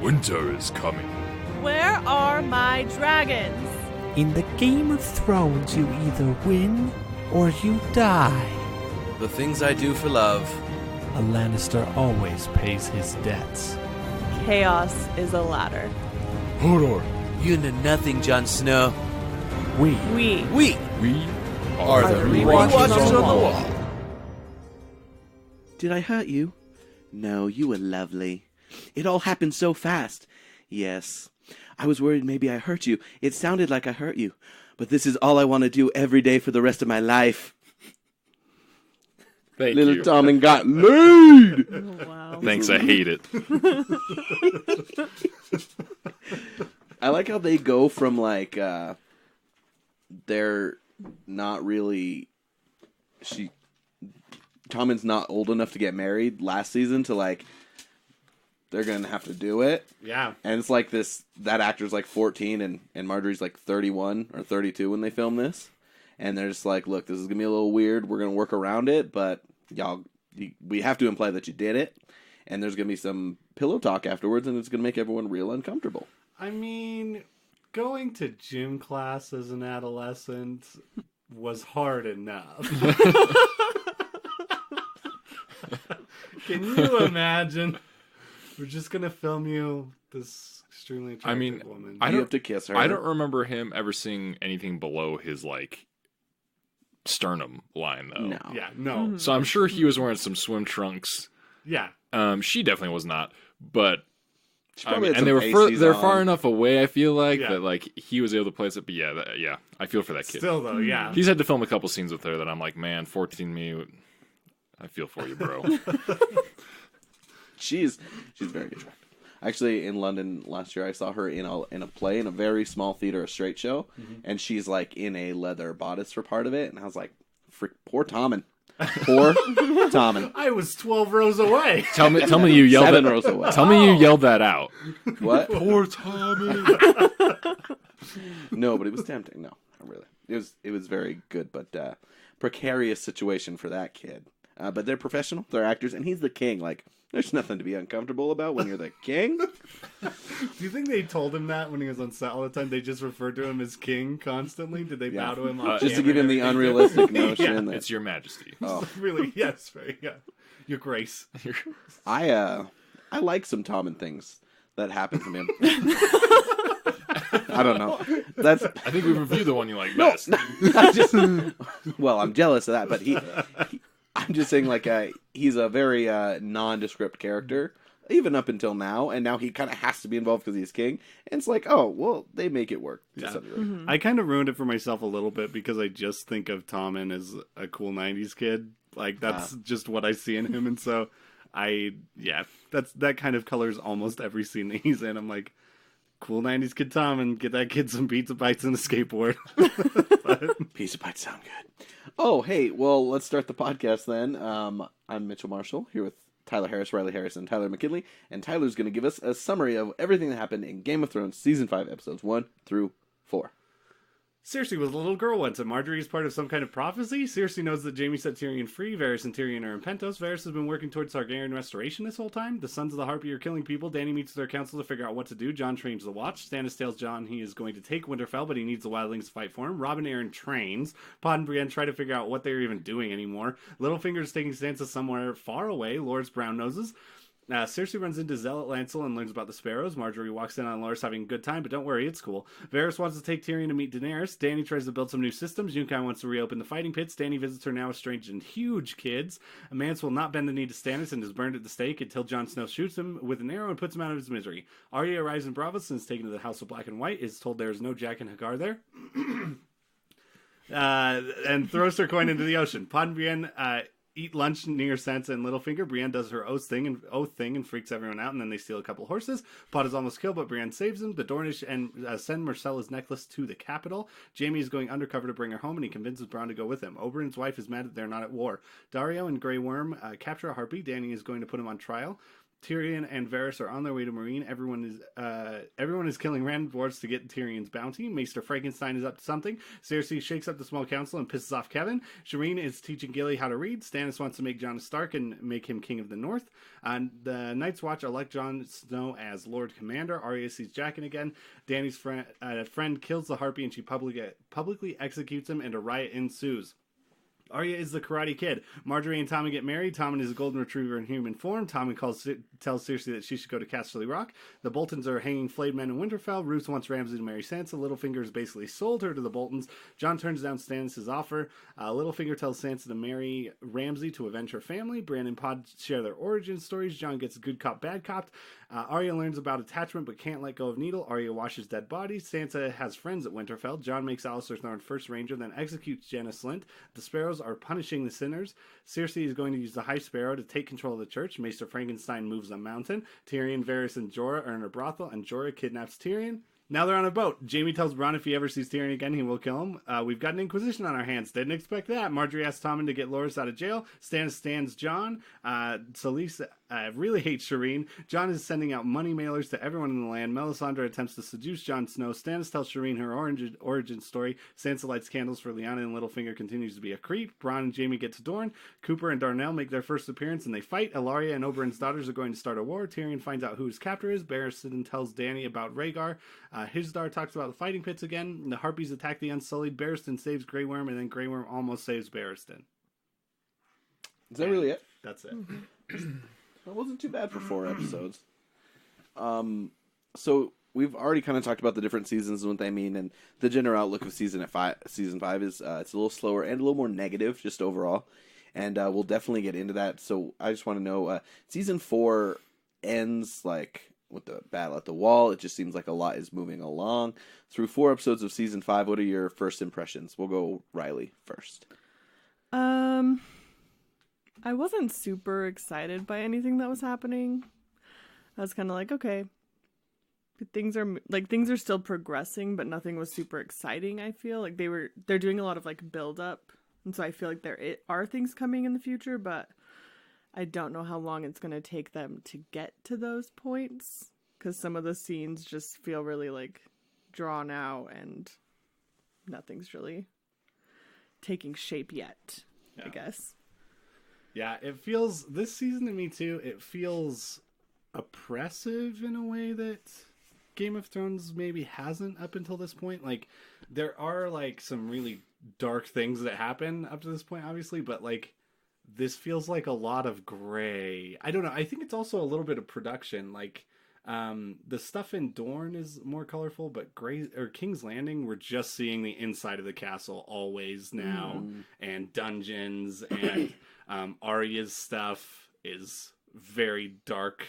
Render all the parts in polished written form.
Winter is coming. Where are my dragons? In the Game of Thrones, you either win or you die. The things I do for love. A Lannister always pays his debts. Chaos is a ladder. Hodor. You know nothing, Jon Snow. We are the Rewatchers on the wall. Did I hurt you? No, you were lovely. It all happened so fast. Yes. I was worried maybe I hurt you. It sounded like I hurt you. But this is all I want to do every day for the rest of my life. Thank Little you. Tommen got laid! Oh, wow. Thanks, I hate it. I like how they go from, like, they're not really... Tommen's not old enough to get married last season to, like, they're going to have to do it. Yeah. And it's like that actor's like 14 and Marjorie's like 31 or 32 when they film this. And they're just like, look, this is going to be a little weird. We're going to work around it, but we have to imply that you did it. And there's going to be some pillow talk afterwards, and it's going to make everyone real uncomfortable. I mean, going to gym class as an adolescent was hard enough. Can you imagine? We're just going to film you, this extremely attractive woman. You have to kiss her. I don't remember him ever seeing anything below his, like, sternum line, though. No. Yeah, no. Mm-hmm. So I'm sure he was wearing some swim trunks. Yeah. She definitely was not, but She probably had and some they were pasties they're on. far enough away. I feel like Yeah. that, like he was able to place it. But yeah, I feel for that kid. Still, though, yeah. He's had to film a couple scenes with her that I'm like, man, 14 me, I feel for you, bro. She's very attractive. Actually, in London last year, I saw her in a play in a very small theater, a straight show, and she's like in a leather bodice for part of it, and I was like, poor Tommen. Poor Tommen. I was 12 rows away. tell me you yelled 7 that. rows away. Tell me you yelled that out. What? Poor Tommy. No, but it was tempting. No, not really. It was very good, but precarious situation for that kid. But they're professional, they're actors, and he's the king. Like, there's nothing to be uncomfortable about when you're the king. Do you think they told him that when he was on set all the time? They just referred to him as king constantly? Did they bow to him? On Just to camera give him and the everything? unrealistic notion. It's your majesty. Oh. Really? Yes, very, yeah. Your grace. I like some Tommen things that happen to him. I don't know. I think we reviewed the one you like best. Well, I'm jealous of that, but I'm just saying, like, he's a very nondescript character, even up until now, and now he kind of has to be involved because he's king, and it's like, oh, well, they make it work to some degree. Mm-hmm. I kind of ruined it for myself a little bit because I just think of Tommen as a cool 90s kid. Like, that's just what I see in him, and so that kind of colors almost every scene that he's in. I'm like, cool 90s kid Tommen, get that kid some pizza bites and a skateboard. Pizza bites sound good. Oh, hey, well, let's start the podcast then. I'm Mitchell Marshall, here with Tyler Harris, Riley Harris, and Tyler McKinley, and Tyler's going to give us a summary of everything that happened in Game of Thrones Season 5, Episodes 1 through 4. Cersei was a little girl once, and Marjorie is part of some kind of prophecy. Cersei knows that Jaime set Tyrion free. Varys and Tyrion are in Pentos. Varys has been working towards Targaryen restoration this whole time. The Sons of the Harpy are killing people. Dany meets with their council to figure out what to do. Jon trains the Watch. Stannis tells Jon he is going to take Winterfell, but he needs the wildlings to fight for him. Robb and Aaron trains. Pod and Brienne try to figure out what they're even doing anymore. Littlefinger is taking Sansa somewhere far away. Loras brown noses. Cersei runs into Zealot Lancel and learns about the Sparrows. Marjorie walks in on Loras having a good time, but don't worry, it's cool. Varys wants to take Tyrion to meet Daenerys. Dany tries to build some new systems. Yunkai wants to reopen the fighting pits. Dany visits her now estranged and huge kids. Mance will not bend the knee to Stannis and is burned at the stake until Jon Snow shoots him with an arrow and puts him out of his misery. Arya arrives in Braavos and is taken to the House of Black and White. Is told there is no Jack and Hagar there. And throws her coin into the ocean. Pod and Brienne eat lunch near Sansa and Littlefinger. Brienne does her oath thing and freaks everyone out, and then they steal a couple horses. Pod is almost killed, but Brienne saves him. The Dornish and send Marcella's necklace to the capital. Jaime is going undercover to bring her home, and he convinces Bronn to go with him. Oberyn's wife is mad that they're not at war. Dario and Grey Worm capture a harpy. Dany is going to put him on trial. Tyrion and Varys are on their way to Marine. Everyone is killing random dwarves to get Tyrion's bounty. Maester Frankenstein is up to something. Cersei shakes up the small council and pisses off Kevin. Shireen is teaching Gilly how to read. Stannis wants to make Jon Stark and make him King of the North. The Night's Watch elect Jon Snow as Lord Commander. Arya sees Jaqen again. Dany's friend kills the Harpy and she publicly executes him, and a riot ensues. Arya is the Karate Kid. Marjorie and Tommen get married. Tommen is a golden retriever in human form. Tommen tells Cersei that she should go to Casterly Rock. The Boltons are hanging flayed men in Winterfell. Roose wants Ramsay to marry Sansa. Littlefinger has basically sold her to the Boltons. Jon turns down Stannis' offer. Littlefinger tells Sansa to marry Ramsay to avenge her family. Bran and Pod share their origin stories. Jon gets good cop, bad cop. Arya learns about attachment but can't let go of Needle. Arya washes dead bodies. Sansa has friends at Winterfell. Jon makes Alistair Thorne first ranger, then executes Jaina Slint. The Sparrows are punishing the sinners. Cersei is going to use the High Sparrow to take control of the church. Maester Frankenstein moves a mountain. Tyrion, Varys, and Jorah are in a brothel, and Jorah kidnaps Tyrion. Now they're on a boat. Jaime tells Bronn if he ever sees Tyrion again, he will kill him. We've got an Inquisition on our hands. Didn't expect that. Marjorie asks Tommen to get Loras out of jail. Stannis stands Jon. Selyse really hates Shireen. Jon is sending out money mailers to everyone in the land. Melisandre attempts to seduce Jon Snow. Stannis tells Shireen her origin story. Sansa lights candles for Lyanna, and Littlefinger continues to be a creep. Bronn and Jaime get to Dorne. Cooper and Darnell make their first appearance, and they fight. Ellaria and Oberyn's daughters are going to start a war. Tyrion finds out who his captor is. Barristan tells Dany about Rhaegar. Hizdar talks about the fighting pits again. The Harpies attack the Unsullied. Barristan saves Grey Worm, and then Grey Worm almost saves Barristan. Is that really it? That's it. That wasn't too bad for 4 episodes. So we've already kind of talked about the different seasons and what they mean, and the general outlook of season 5 is it's a little slower and a little more negative just overall, and we'll definitely get into that. So I just want to know, season 4 ends like with the battle at the wall. It just seems like a lot is moving along. Through 4 episodes of season 5, what are your first impressions? We'll go Riley first. I wasn't super excited by anything that was happening. I was kind of like, okay, things are still progressing, but nothing was super exciting. I feel like they're doing a lot of like build up, and so I feel like there are things coming in the future, but I don't know how long it's going to take them to get to those points, because some of the scenes just feel really like drawn out and nothing's really taking shape yet, I guess. Yeah, it feels, this season to me too, it feels oppressive in a way that Game of Thrones maybe hasn't up until this point. Like, there are like some really dark things that happen up to this point, obviously, but like, this feels like a lot of gray. I don't know. I think it's also a little bit of production. Like, the stuff in Dorne is more colorful, but King's Landing, we're just seeing the inside of the castle always now, and dungeons, and Arya's stuff is very dark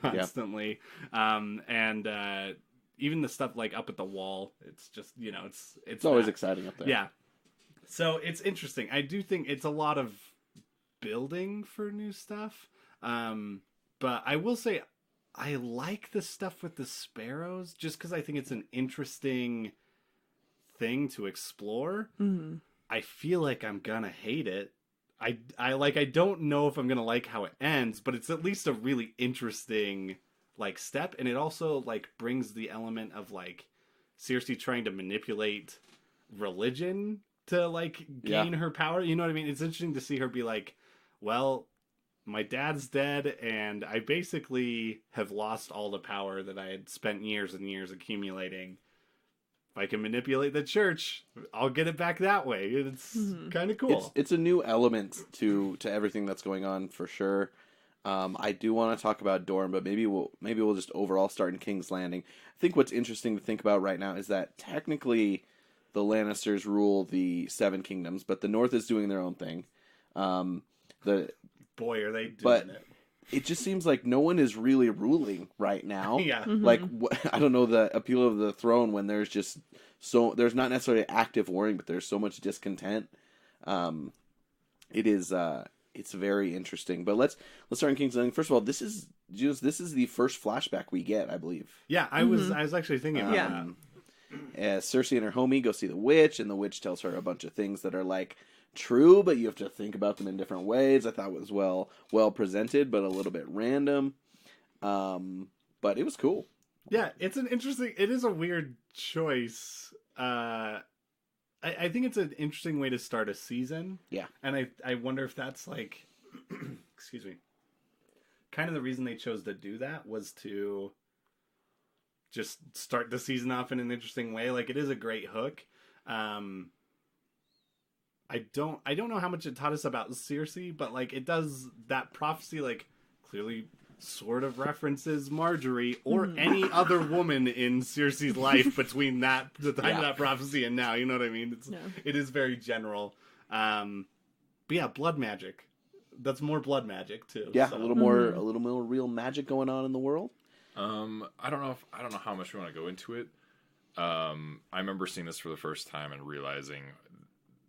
constantly. And even the stuff like up at the wall, it's just, it's always exciting up there. Yeah. So it's interesting. I do think it's a lot of building for new stuff. But I will say I like the stuff with the sparrows just because I think it's an interesting thing to explore. Mm-hmm. I feel like I'm gonna hate it. I don't know if I'm gonna like how it ends, but it's at least a really interesting like step, and it also like brings the element of like Cersei trying to manipulate religion to like gain her power. You know what I mean? It's interesting to see her be like, well, my dad's dead, and I basically have lost all the power that I had spent years and years accumulating. If I can manipulate the church, I'll get it back that way. It's kind of cool. It's a new element to everything that's going on for sure. I do want to talk about Dorne, but maybe we'll just overall start in King's Landing. I think what's interesting to think about right now is that technically the Lannisters rule the Seven Kingdoms, but the North is doing their own thing. Boy, are they doing it. It just seems like no one is really ruling right now. Yeah. Mm-hmm. Like, I don't know the appeal of the throne when there's just there's not necessarily active warring, but there's so much discontent. It's very interesting. But let's start in King's Landing. First of all, this is the first flashback we get, I believe. Yeah, I was actually thinking about that. Cersei and her homie go see the witch, and the witch tells her a bunch of things that are like true, but you have to think about them in different ways. I thought it was well presented, but a little bit random. But it was cool. Yeah, it is a weird choice. I think it's an interesting way to start a season. Yeah. And I wonder if that's like, excuse me, kind of the reason they chose to do that was to just start the season off in an interesting way. Like, it is a great hook. I don't know how much it taught us about Cersei, but like it does, that prophecy like clearly sort of references Marjorie or any other woman in Cersei's life between the time of that prophecy and now. You know what I mean? It is very general. But yeah, blood magic. That's more blood magic too. Yeah, so. a little more real magic going on in the world. I don't know how much we want to go into it. I remember seeing this for the first time and realizing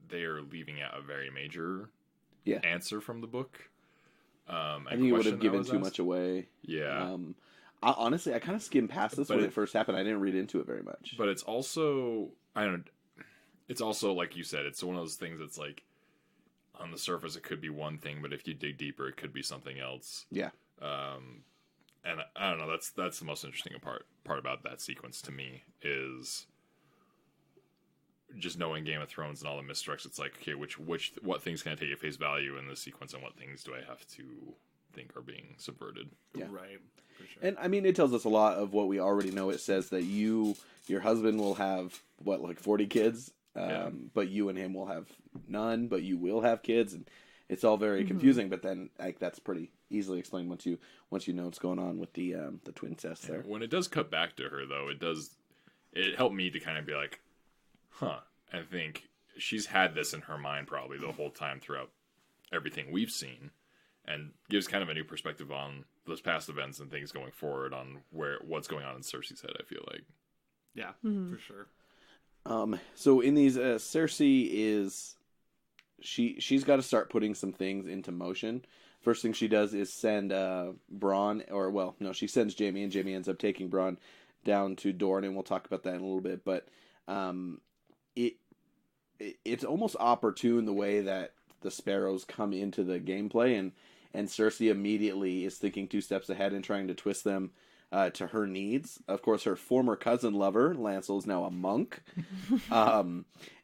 they are leaving out a very major answer from the book. I think it would have given too much away. Yeah. Honestly, I kind of skimmed past this when it first happened. I didn't read into it very much. But it's also, it's also, like you said, it's one of those things that's like, on the surface it could be one thing, but if you dig deeper, it could be something else. Yeah. And I don't know, that's the most interesting part about that sequence to me is just knowing Game of Thrones and all the misdirects. It's like, okay, what things can I take at face value in this sequence, and what things do I have to think are being subverted? Yeah. Right. For sure. And I mean, it tells us a lot of what we already know. It says that your husband will have 40 kids, but you and him will have none, but you will have kids, and it's all very confusing. But then, like, that's pretty easily explained once you know what's going on with the twin test there. When it does cut back to her, though, it helped me to kind of be like, huh. I think she's had this in her mind probably the whole time throughout everything we've seen, and gives kind of a new perspective on those past events and things going forward on what's going on in Cersei's head, I feel like. Yeah, for sure. So in these, Cersei is she's got to start putting some things into motion. First thing she does is send Bronn, she sends Jaime, and Jaime ends up taking Bronn down to Dorne, and we'll talk about that in a little bit. But it's almost opportune the way that the Sparrows come into the gameplay, and Cersei immediately is thinking 2 steps ahead and trying to twist them to her needs. Of course, her former cousin lover, Lancel, is now a monk.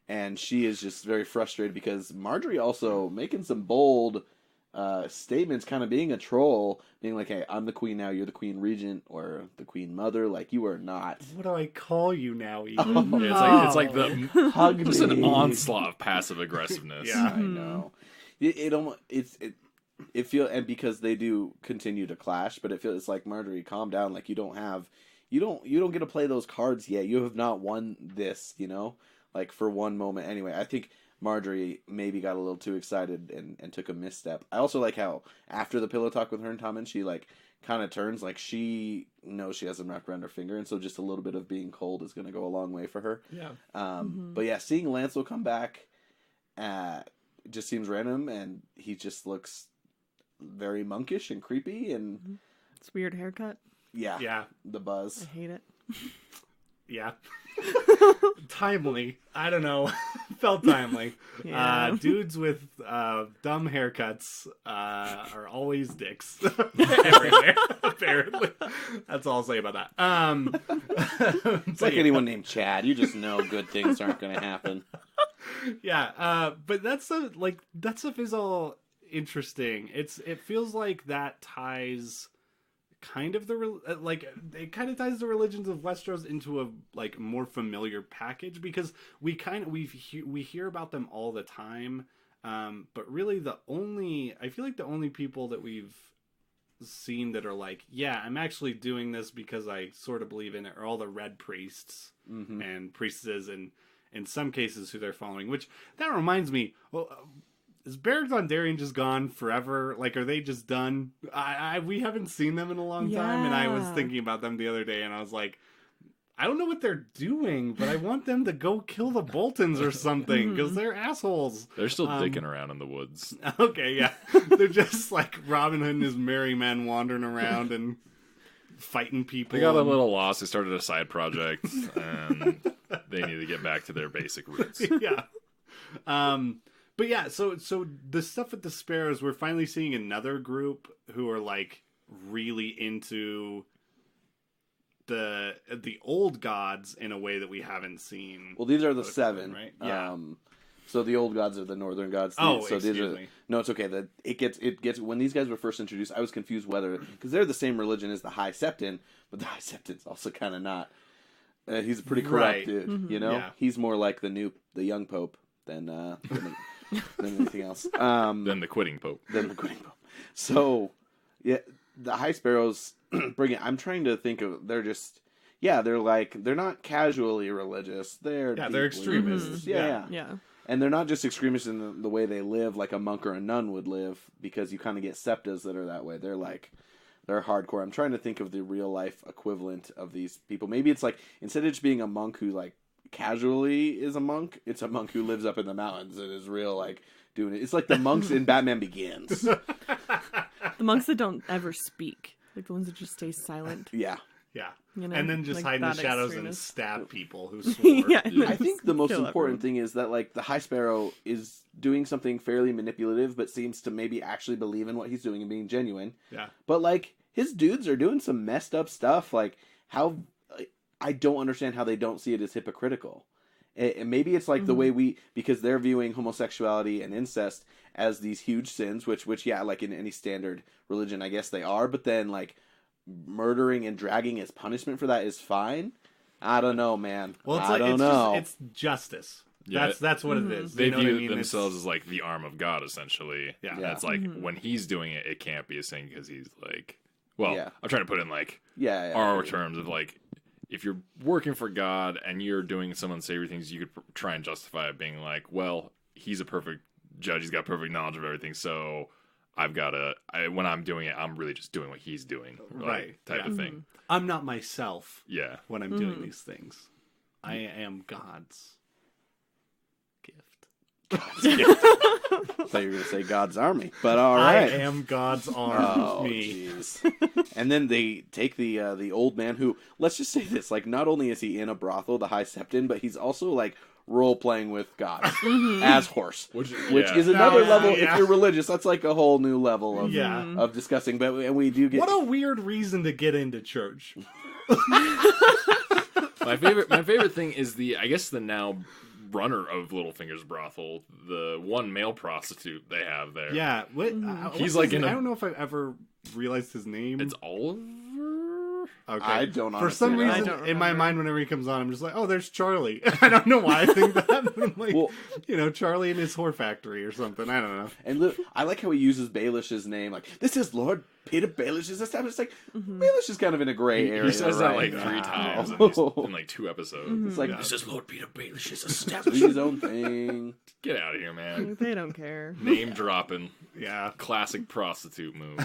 And she is just very frustrated because Marjorie also making some bold statements, kind of being a troll, being like, hey, I'm the queen now, you're the queen regent, or the queen mother, like, you are not. What do I call you now, even? It's like the Hug just me. an onslaught of passive aggressiveness. Yeah. I know. It feels, and because they do continue to clash, but it's like, Marjorie, calm down. Like, you don't get to play those cards yet. You have not won this, like, for one moment. Anyway, I think Marjorie maybe got a little too excited and took a misstep. I also like how after the pillow talk with her and Tommen, she like kind of turns, like she knows she has them wrapped around her finger, and so just a little bit of being cold is going to go a long way for her. Yeah. But yeah, seeing Lancel come back just seems random, and he just looks very monkish and creepy, and It's weird haircut. yeah, the buzz. I hate it. Yeah. Timely. I don't know. Felt timely. Yeah. Dudes with dumb haircuts are always dicks. Everywhere, apparently. That's all I'll say about that. It's like anyone named Chad. You just know good things aren't going to happen. Yeah, but that stuff is all interesting. It feels like that ties kind of it kind of ties the religions of Westeros into a like more familiar package, because we hear about them all the time, but really I feel like the only people that we've seen that are like, yeah, I'm actually doing this because I sort of believe in it, are all the red priests and priestesses, and in some cases who they're following. Which that reminds me, is Beric Dondarrion just gone forever? Like, are they just done? We haven't seen them in a long time, and I was thinking about them the other day, and I was like, I don't know what they're doing, but I want them to go kill the Boltons or something, because they're assholes. They're still dicking around in the woods. Okay, yeah. They're just like Robin Hood and his merry men wandering around and fighting people. They got a little lost. They started a side project, and they need to get back to their basic roots. Yeah. But yeah, so the stuff with the Sparrows, we're finally seeing another group who are like really into the old gods in a way that we haven't seen. Well, these are the 7, right? Yeah. So the old gods are the northern gods. Oh, so excuse these are, me. No, it's okay. That it gets when these guys were first introduced, I was confused whether because they're the same religion as the High Septon, but the High Septon's also kind of not. He's a pretty corrupt Right. dude, Mm-hmm. you know. Yeah. He's more like the young pope than anything else. Then the quitting pope. Than the quitting pope. So, yeah, the High Sparrows bring it. I'm trying to think of. They're just. Yeah, they're not casually religious. They're they're extremists. religious. Yeah. Yeah. And they're not just extremists in the way they live, like a monk or a nun would live, because you kind of get septas that are that way. They're hardcore. I'm trying to think of the real life equivalent of these people. Maybe it's like instead of just being a monk who like casually is a monk, it's a monk who lives up in the mountains and is real like doing it. It's like the monks in Batman Begins. The monks that don't ever speak, like the ones that just stay silent. Yeah. Yeah. You know, And then just like hide in the that shadows and extremist. stab people who swore. Yeah, and then I think the most kill important everyone. thing is that like the High Sparrow is doing something fairly manipulative, but seems to maybe actually believe in what he's doing and being genuine. Yeah. But like his dudes are doing some messed up stuff. Like how I don't understand how they don't see it as hypocritical. And maybe it's like the way because they're viewing homosexuality and incest as these huge sins, which yeah, like in any standard religion, I guess they are. But then like murdering and dragging as punishment for that is fine. I don't know, man. Well, it's I don't know. it's justice. Yeah. That's what it is. They You know what view I mean? themselves as like the arm of God, essentially. Yeah. And it's like when he's doing it, it can't be a sin because he's like, well, Yeah. I'm trying to put in like yeah, our terms of like, if you're working for God and you're doing some unsavory things, you could try and justify it being like, well, he's a perfect judge. He's got perfect knowledge of everything. So I've got to, when I'm doing it, I'm really just doing what he's doing. Like, Right. Type Yeah. of thing. I'm not myself Yeah. when I'm doing these things. I am God's gift. I thought you were going to say God's army, but all right. I am God's arm. Oh, Me. jeez. And then they take the old man who, let's just say this, like not only is he in a brothel, the High Septon, but he's also like role playing with God as horse, which yeah. is another Yeah, level. yeah. If you're religious, that's like a whole new level of Yeah. of discussing. But and we do get What a weird reason to get into church. My favorite thing is I guess the now runner of Littlefinger's brothel, the one male prostitute they have there. Yeah. What, He's like in a- I don't know if I've ever realized his name. It's Oliver? Okay. I don't For some honestly know. I reason, don't in my remember. mind, whenever he comes on, I'm just like, oh, there's Charlie. I don't know why I think that. But I'm like, Well- Charlie in his whore factory or something. I don't know. And I like how he uses Baelish's name. Like, this is Lord Peter Baelish's established. It's like, Baelish is kind of in a gray area. He says that right? like 3 times in like 2 episodes. It's like, Yeah. this This is Lord Peter Baelish's is established. his own thing. Get out of here, man. They don't care. Name dropping. Yeah. Classic prostitute move.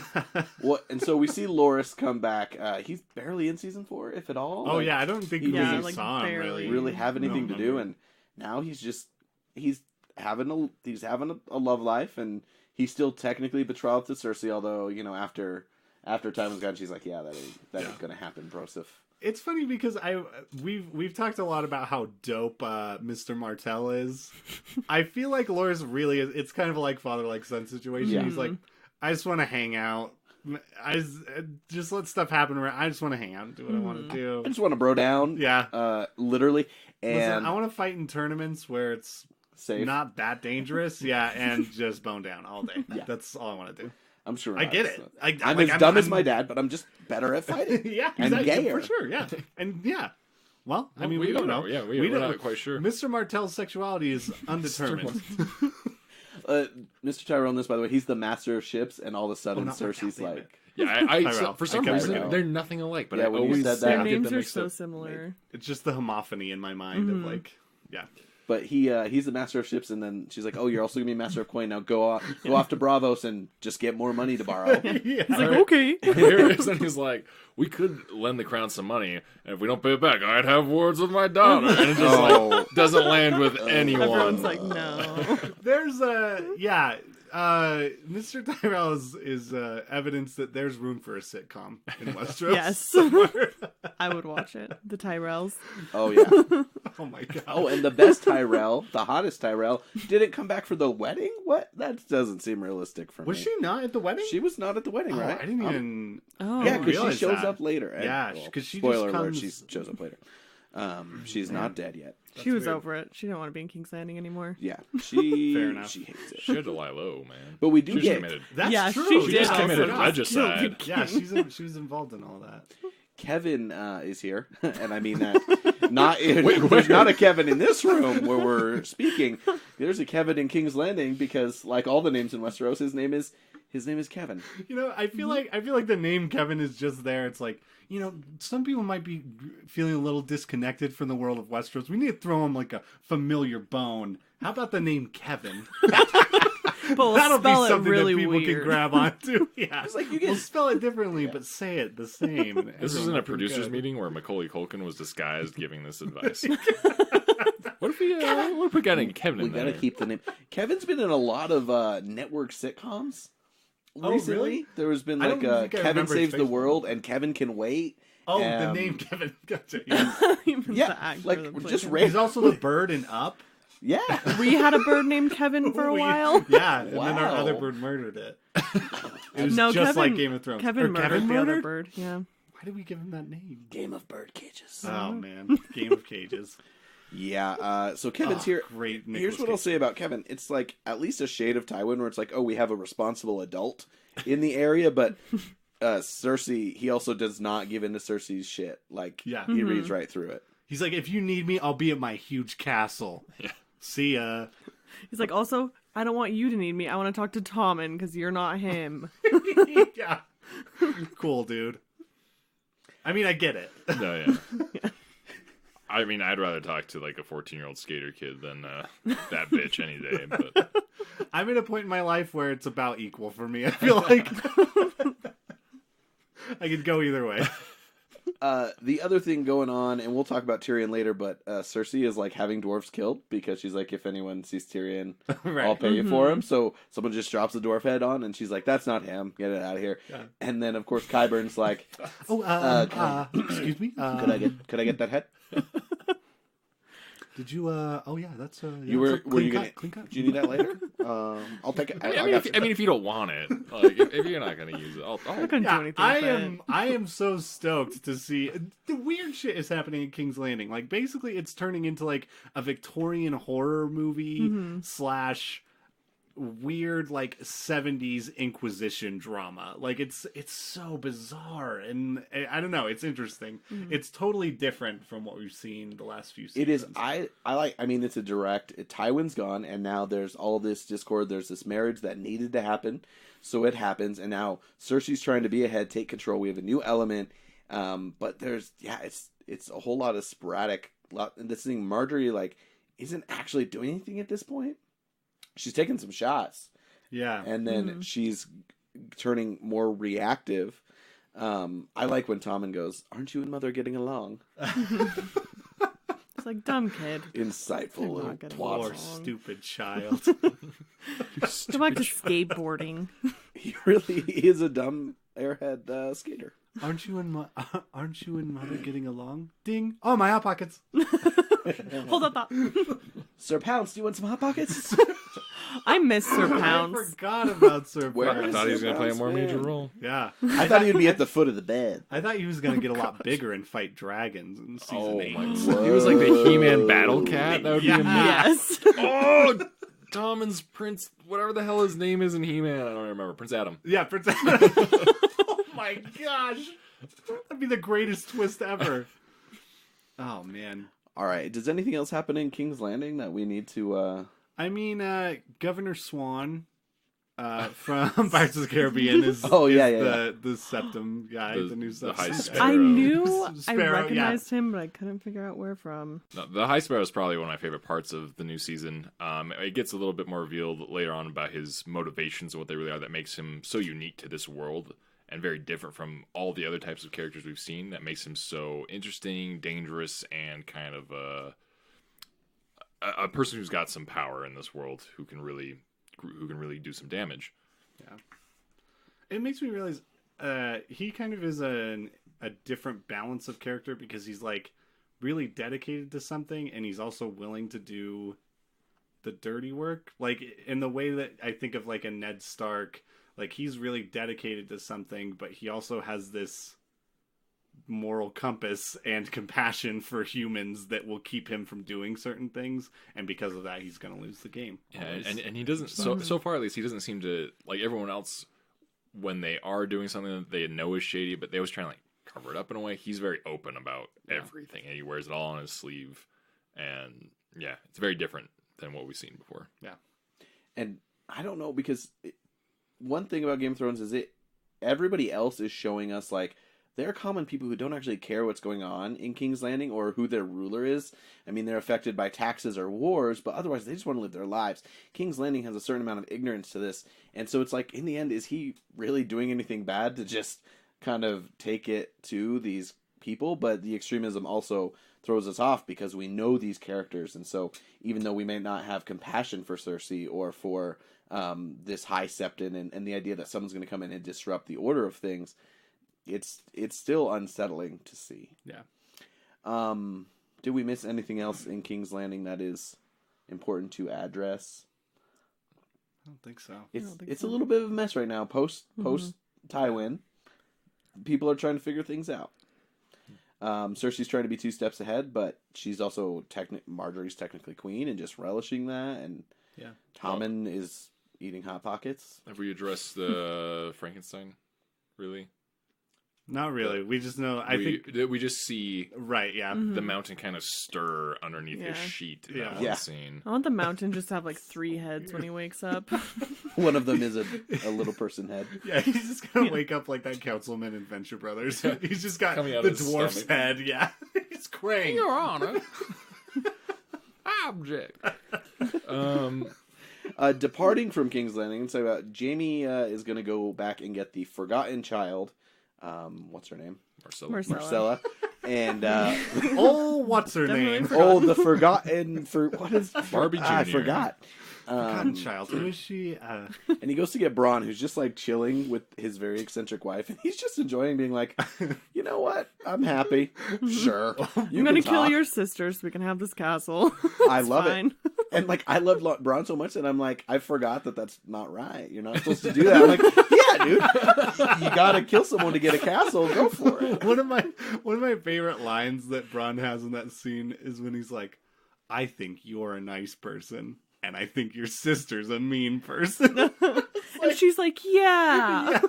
What? And so we see Loris come back. He's barely in season 4, if at all. Oh, Like, yeah. I don't think we Yeah, really like, saw him barely. really have anything to do, remember. and now he's having a love life, and he's still technically betrothed to Cersei. Although after time has gone, she's like, yeah, that ain't gonna happen, brosif. It's funny because we've talked a lot about how dope Mr. Martell is. I feel like Loris really is. It's kind of a like father like son situation. Yeah. He's like, I just want to hang out. I just let stuff happen. I just want to hang out and do what I want to do. I just want to bro down, Yeah. literally, and Listen, I want to fight in tournaments where it's safe. not that dangerous. Yeah, and just bone down all day. Yeah. That's all I want to do. I'm sure I get it. I'm as dumb as my dad, but I'm just better at fighting. Yeah, And exactly, gayer. for sure. Yeah, and yeah. Well, I mean, we don't know. Yeah, we're don't not quite sure. Mr. Martell's sexuality is undetermined. Mr. Tyrell, this by the way, he's the master of ships, and all of a sudden not Martell, Cersei's damn like, it. Yeah, Tyrell. for some I reason know. they're nothing alike. But Yeah, I when you always said that- Their I'll get names them are mixed so up. similar. It's just the homophony in my mind of like, yeah. but he's the master of ships, and then she's like, oh, you're also gonna be master of coin. Now go off to Bravos and just get more money to borrow. Yeah. He's like, okay. And he's like, we could lend the crown some money, and if we don't pay it back, I'd have words with my daughter. And it just like doesn't land with anyone. Everyone's like, no. There's a Mr. Tyrell is evidence that there's room for a sitcom in Westeros. Yes. somewhere. I would watch it. The Tyrells. Oh yeah. Oh my god. Oh, and the best Tyrell, the hottest Tyrell, didn't come back for the wedding. What? That doesn't seem realistic for Was me. she not at the wedding? She was not at the wedding, Oh, right? I didn't even. Oh. Yeah, because realize she shows that. up later. And, Yeah, well, 'cause she spoiler just alert, comes- she shows up later. She's not dead yet. She was weird. over it. She didn't want to be in King's Landing anymore. Yeah, she Fair enough. she hates it. She had to lie low, man. But we do She just get committed. That's Yeah, true. she She did just also committed not regicide. Yeah, she was involved in all that. Kevin is here, and I mean that not in, there's not a Kevin in this room where we're speaking. There's a Kevin in King's Landing because, like all the names in Westeros, his name is Kevin. You know, I feel like the name Kevin is just there. It's like, you know, some people might be feeling a little disconnected from the world of Westeros. We need to throw them like a familiar bone. How about the name Kevin? But we'll That'll be spell it something really that people weird. can grab onto. Yeah, It's like you we'll get spell it differently, but say it the same. This isn't Everyone a will producers feel good. meeting where Macaulay Culkin was disguised giving this advice. What if we got in Kevin we in got to there? keep the name. Kevin's been in a lot of network sitcoms Oh, recently. really? There has been I like don't think I Kevin remember his Saves the face. World and Kevin Can Wait. Oh, the Um, name Kevin. Gotcha. Yeah. Even Yeah, the actor like, that played just him. ran- He's also the bird in Up. Yeah. We had a bird named Kevin for a while. Yeah, and then our Wow. other bird murdered it. It was No, just Kevin, like Game of Thrones. Kevin Or murdered the other murdered? bird. Yeah. Why did we give him that name? Game of Bird Cages. Oh man, Game of Cages. Yeah. So Kevin's Oh, here. Great. Here's Nicolas what I'll Cage. say about Kevin. It's like at least a shade of Tywin where it's like, oh, we have a responsible adult in the area, but Cersei, he also does not give in to Cersei's shit. Like, Yeah. he reads right through it. He's like, if you need me, I'll be at my huge castle. Yeah. See ya. He's like, also, I don't want you to need me. I want to talk to Tommen because you're not him. Yeah. Cool, dude. I mean, I get it. No, yeah. I mean, I'd rather talk to like a 14-year-old skater kid than that bitch any day. But I'm at a point in my life where it's about equal for me. I feel like I could go either way. The other thing going on, and we'll talk about Tyrion later, but Cersei is like having dwarves killed because she's like, if anyone sees Tyrion, Right. I'll pay you for him. So someone just drops the dwarf head on, and she's like, that's not him. Get it out of here. Yeah. And then, of course, Qyburn's like, Oh, excuse me. could I get that head? Did you? Oh yeah, that's. Yeah, You were that's a were you clean gonna? cut, clean cut. Do you need that later? I'll take it. I I mean, got if, I mean, if you don't want it, like if you're not gonna use it, I I'll couldn't do Yeah, anything I with am. it. I am so stoked to see the weird shit is happening in King's Landing. Like basically, it's turning into like a Victorian horror movie slash weird like 70s Inquisition drama. Like it's so bizarre, and I don't know. It's interesting. It's totally different from what we've seen the last few seasons. It is. I like. I mean, it's a direct. Tywin's gone, and now there's all this discord. There's this marriage that needed to happen, so it happens. And now Cersei's trying to be ahead, take control. We have a new element, but there's it's a whole lot of sporadic. This thing, Marjorie like isn't actually doing anything at this point. She's taking some shots, Yeah. and then she's turning more reactive. I like when Tommen goes, "Aren't you and Mother getting along?" It's like, dumb kid. Insightful They're little not getting twat. Poor along. stupid child. Go back to skateboarding. He really is a dumb airhead skater. Aren't you and Mother getting along? Ding. Oh, my hot pockets. Hold up. Sir Pounce, do you want some Hot Pockets? I miss Sir I Pounce. forgot about Sir Where Pounce. is thought he was gonna play a more Man. major role. Yeah. I thought he would be at the foot of the bed. I thought he was going to get a lot bigger and fight dragons in season Oh 8. my god, he was like the He-Man battle cat. That would Yeah. be amazing. Yes. Oh, Tommen's Prince, whatever the hell his name is in He-Man, I don't remember. Prince Adam. Yeah, Prince Oh my gosh. That'd be the greatest twist ever. Oh, man. All right. Does anything else happen in King's Landing that we need to? I mean, Governor Swan from Pirates of the Caribbean is, Oh, yeah, is yeah, the Septum guy, the new the High Septum. Sparrow. I knew I Sparrow, recognized him, but I couldn't figure out where from. No, the High Sparrow is probably one of my favorite parts of the new season. It gets a little bit more revealed later on about his motivations and what they really are that makes him so unique to this world and very different from all the other types of characters we've seen. That makes him so interesting, dangerous, and kind of a person who's got some power in this world who can really who can really do some damage. It makes me realize he kind of is a different balance of character because he's like really dedicated to something and he's also willing to do the dirty work. Like in the way that I think of like a Ned Stark, like he's really dedicated to something, but he also has this moral compass and compassion for humans that will keep him from doing certain things, and because of that he's going to lose the game. Yeah, and he doesn't so far at least he doesn't seem to, like everyone else, when they are doing something that they know is shady but they always try to like cover it up in a way. He's very open about everything and he wears it all on his sleeve, and yeah, it's very different than what we've seen before. And I don't know, because one thing about Game of Thrones is everybody else is showing us like there are common people who don't actually care what's going on in King's Landing or who their ruler is. I mean, they're affected by taxes or wars, but otherwise they just want to live their lives. King's Landing has a certain amount of ignorance to this. And so it's like, in the end, is he really doing anything bad to just kind of take it to these people? But the extremism also throws us off because we know these characters. And so even though we may not have compassion for Cersei or for this High Septon and the idea that someone's going to come in and disrupt the order of things, it's still unsettling to see. Did we miss anything else in King's Landing that is important to address? I don't think so. It's a little bit of a mess right now. Post Tywin, people are trying to figure things out. Cersei's trying to be 2 steps ahead, but she's also Marjorie's technically queen and just relishing that. And Tommen is eating Hot Pockets. Have we addressed the Frankenstein? Really? Not really. We just know. We just see right. Yeah, the mountain kind of stir underneath his sheet in that one scene. I want the mountain just to have like 3 heads when he wakes up. One of them is a little person head. Yeah, he's just gonna wake up like that councilman in Venture Brothers. He's just got the dwarf's head. Yeah, he's Crane. Your Honor. Object. Departing from King's Landing, so Jaime is going to go back and get the Forgotten Child. What's her name? Marcella. And what's her name? The Forgotten what is Barbie Jr. I forgot. Forgotten Child. Who is she? And he goes to get Bronn, who's just like chilling with his very eccentric wife, and he's just enjoying being like, you know what? I'm happy. Sure. I'm gonna kill your sister so we can have this castle. I love it. And like, I love Bronn so much that I'm like, I forgot that that's not right. You're not supposed to do that. I'm like, yeah, dude, you gotta kill someone to get a castle. Go for it. One of my favorite lines that Bronn has in that scene is when he's like, I think you're a nice person, and I think your sister's a mean person. And she's like, yeah.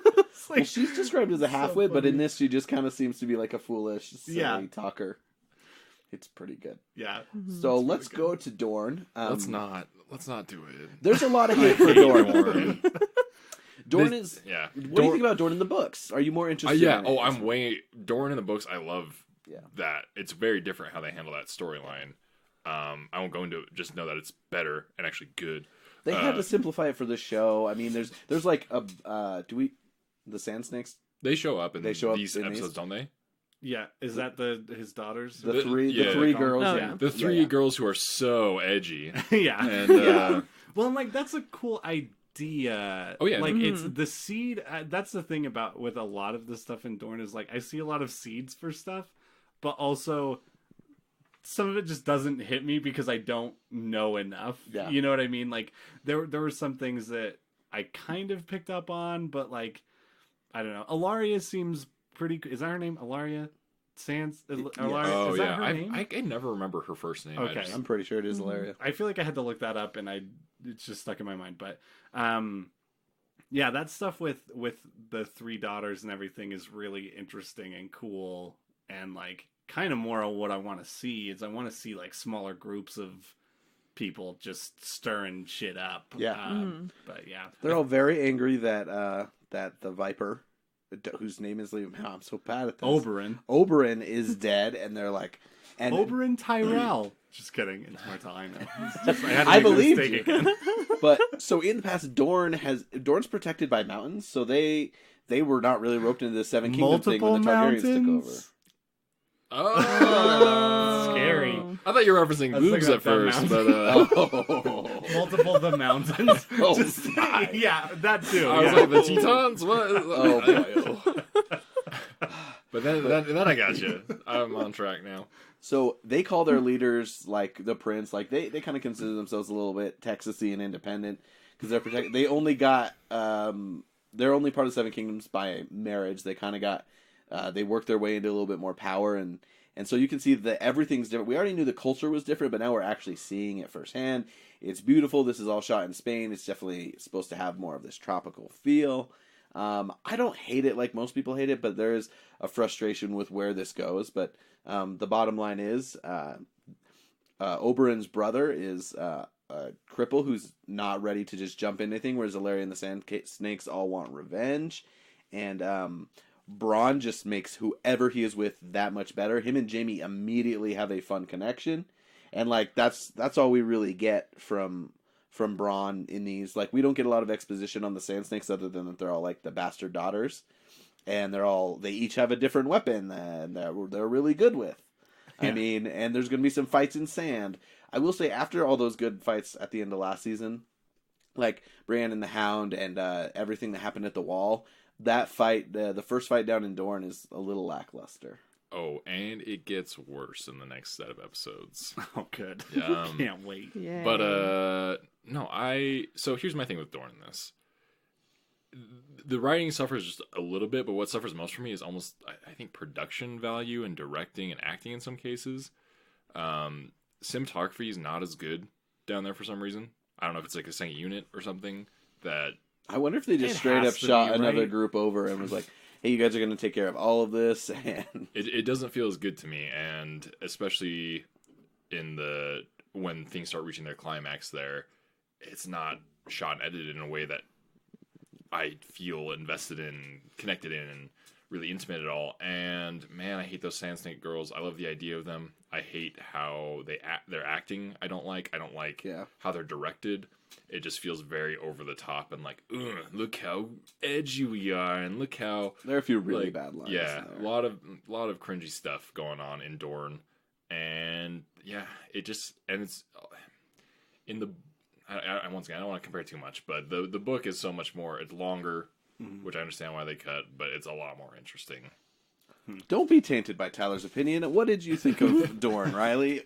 Well, she's described as a half-wit, but in this she just kind of seems to be like a foolish, silly talker. It's pretty good. Yeah. So let's go to Dorne. Let's not do it. There's a lot of hate for Dorne. Dorne is. Yeah. What do you think about Dorne in the books? Are you more interested? Yeah. In Oh, it? I'm way Dorne in the books. I love that. It's very different how they handle that storyline. I won't go into it. Just know that it's better and actually good. They had to simplify it for the show. I mean, there's like the Sand Snakes? They show up in these in episodes, don't they? Yeah, is that his daughters? The three girls. Oh, yeah. The three girls who are so edgy. Yeah. And, well, like that's a cool idea. Oh yeah, like it's the seed. That's the thing about with a lot of the stuff in Dorne is like I see a lot of seeds for stuff, but also some of it just doesn't hit me because I don't know enough. Yeah. You know what I mean? Like there were some things that I kind of picked up on, but like I don't know. Alaria seems pretty. Is that her name? Alaria Sands? Alaria? Oh is yeah, that her name? I never remember her first name. Okay. I'm pretty sure it is Alaria. I feel like I had to look that up, and it's just stuck in my mind. But yeah, that stuff with the 3 daughters and everything is really interesting and cool, and like kind of more of what I want to see is I want to see like smaller groups of people just stirring shit up. Yeah. But yeah, They're all very angry that the Viper, whose name is I'm so bad at this. Oberyn is dead, and they're like, and Oberyn Tyrell. Just kidding. It's Martell. I know. I believe you. Again. But so in the past, Dorne's protected by mountains, so they were not really roped into the Seven Kingdoms thing when the Targaryens took over. Oh, scary. I thought you were referencing I was boobs thinking at first, of but Oh. Multiple the mountains. Oh, Just, my. yeah, that too. I was yeah. like, the Tetons? What? Oh, boy. But then I got you. I'm on track now. So they call their leaders like the prince. Like they kind of consider themselves a little bit Texasy and independent because they only got they're only part of the Seven Kingdoms by marriage. They kind of got they worked their way into a little bit more power and so you can see that everything's different. We already knew the culture was different, but now we're actually seeing it firsthand. It's beautiful. This is all shot in Spain. It's definitely supposed to have more of this tropical feel. I don't hate it like most people hate it, but there is a frustration with where this goes. But the bottom line is Oberyn's brother is a cripple who's not ready to just jump into anything, whereas Illyria and the Sand Snakes all want revenge. And Bronn just makes whoever he is with that much better. Him and Jaime immediately have a fun connection. And like that's all we really get from Bronn in these. Like, we don't get a lot of exposition on the Sand Snakes other than that they're all like the bastard daughters, and they each have a different weapon that they're really good with. Yeah. I mean, and there's gonna be some fights in sand. I will say, after all those good fights at the end of last season, like Brienne and the Hound and everything that happened at the Wall, that fight, the first fight down in Dorne, is a little lackluster. Oh, and it gets worse in the next set of episodes. Oh, good. Can't wait. Yeah. But no, so here's my thing with Dorne in this. The writing suffers just a little bit, but what suffers most for me is almost, I think, production value and directing and acting in some cases. Cinematography is not as good down there for some reason. I don't know if it's like a second unit or something that... I wonder if they just straight up shot another group over and was like, hey, you guys are going to take care of all of this. And it doesn't feel as good to me, and especially when things start reaching their climax there, it's not shot and edited in a way that I feel invested in, connected in, and really intimate at all. And man, I hate those Sand Snake girls. I love the idea of them. I hate how they're acting. I don't like how they're directed. It just feels very over the top and like, look how edgy we are, and look how there are a few really bad lines. Yeah, a lot of cringy stuff going on in Dorne, and yeah, it's in the. Once again, I don't want to compare too much, but the book is so much more. It's longer, which I understand why they cut, but it's a lot more interesting. Don't be tainted by Tyler's opinion. What did you think of Dorne, Riley?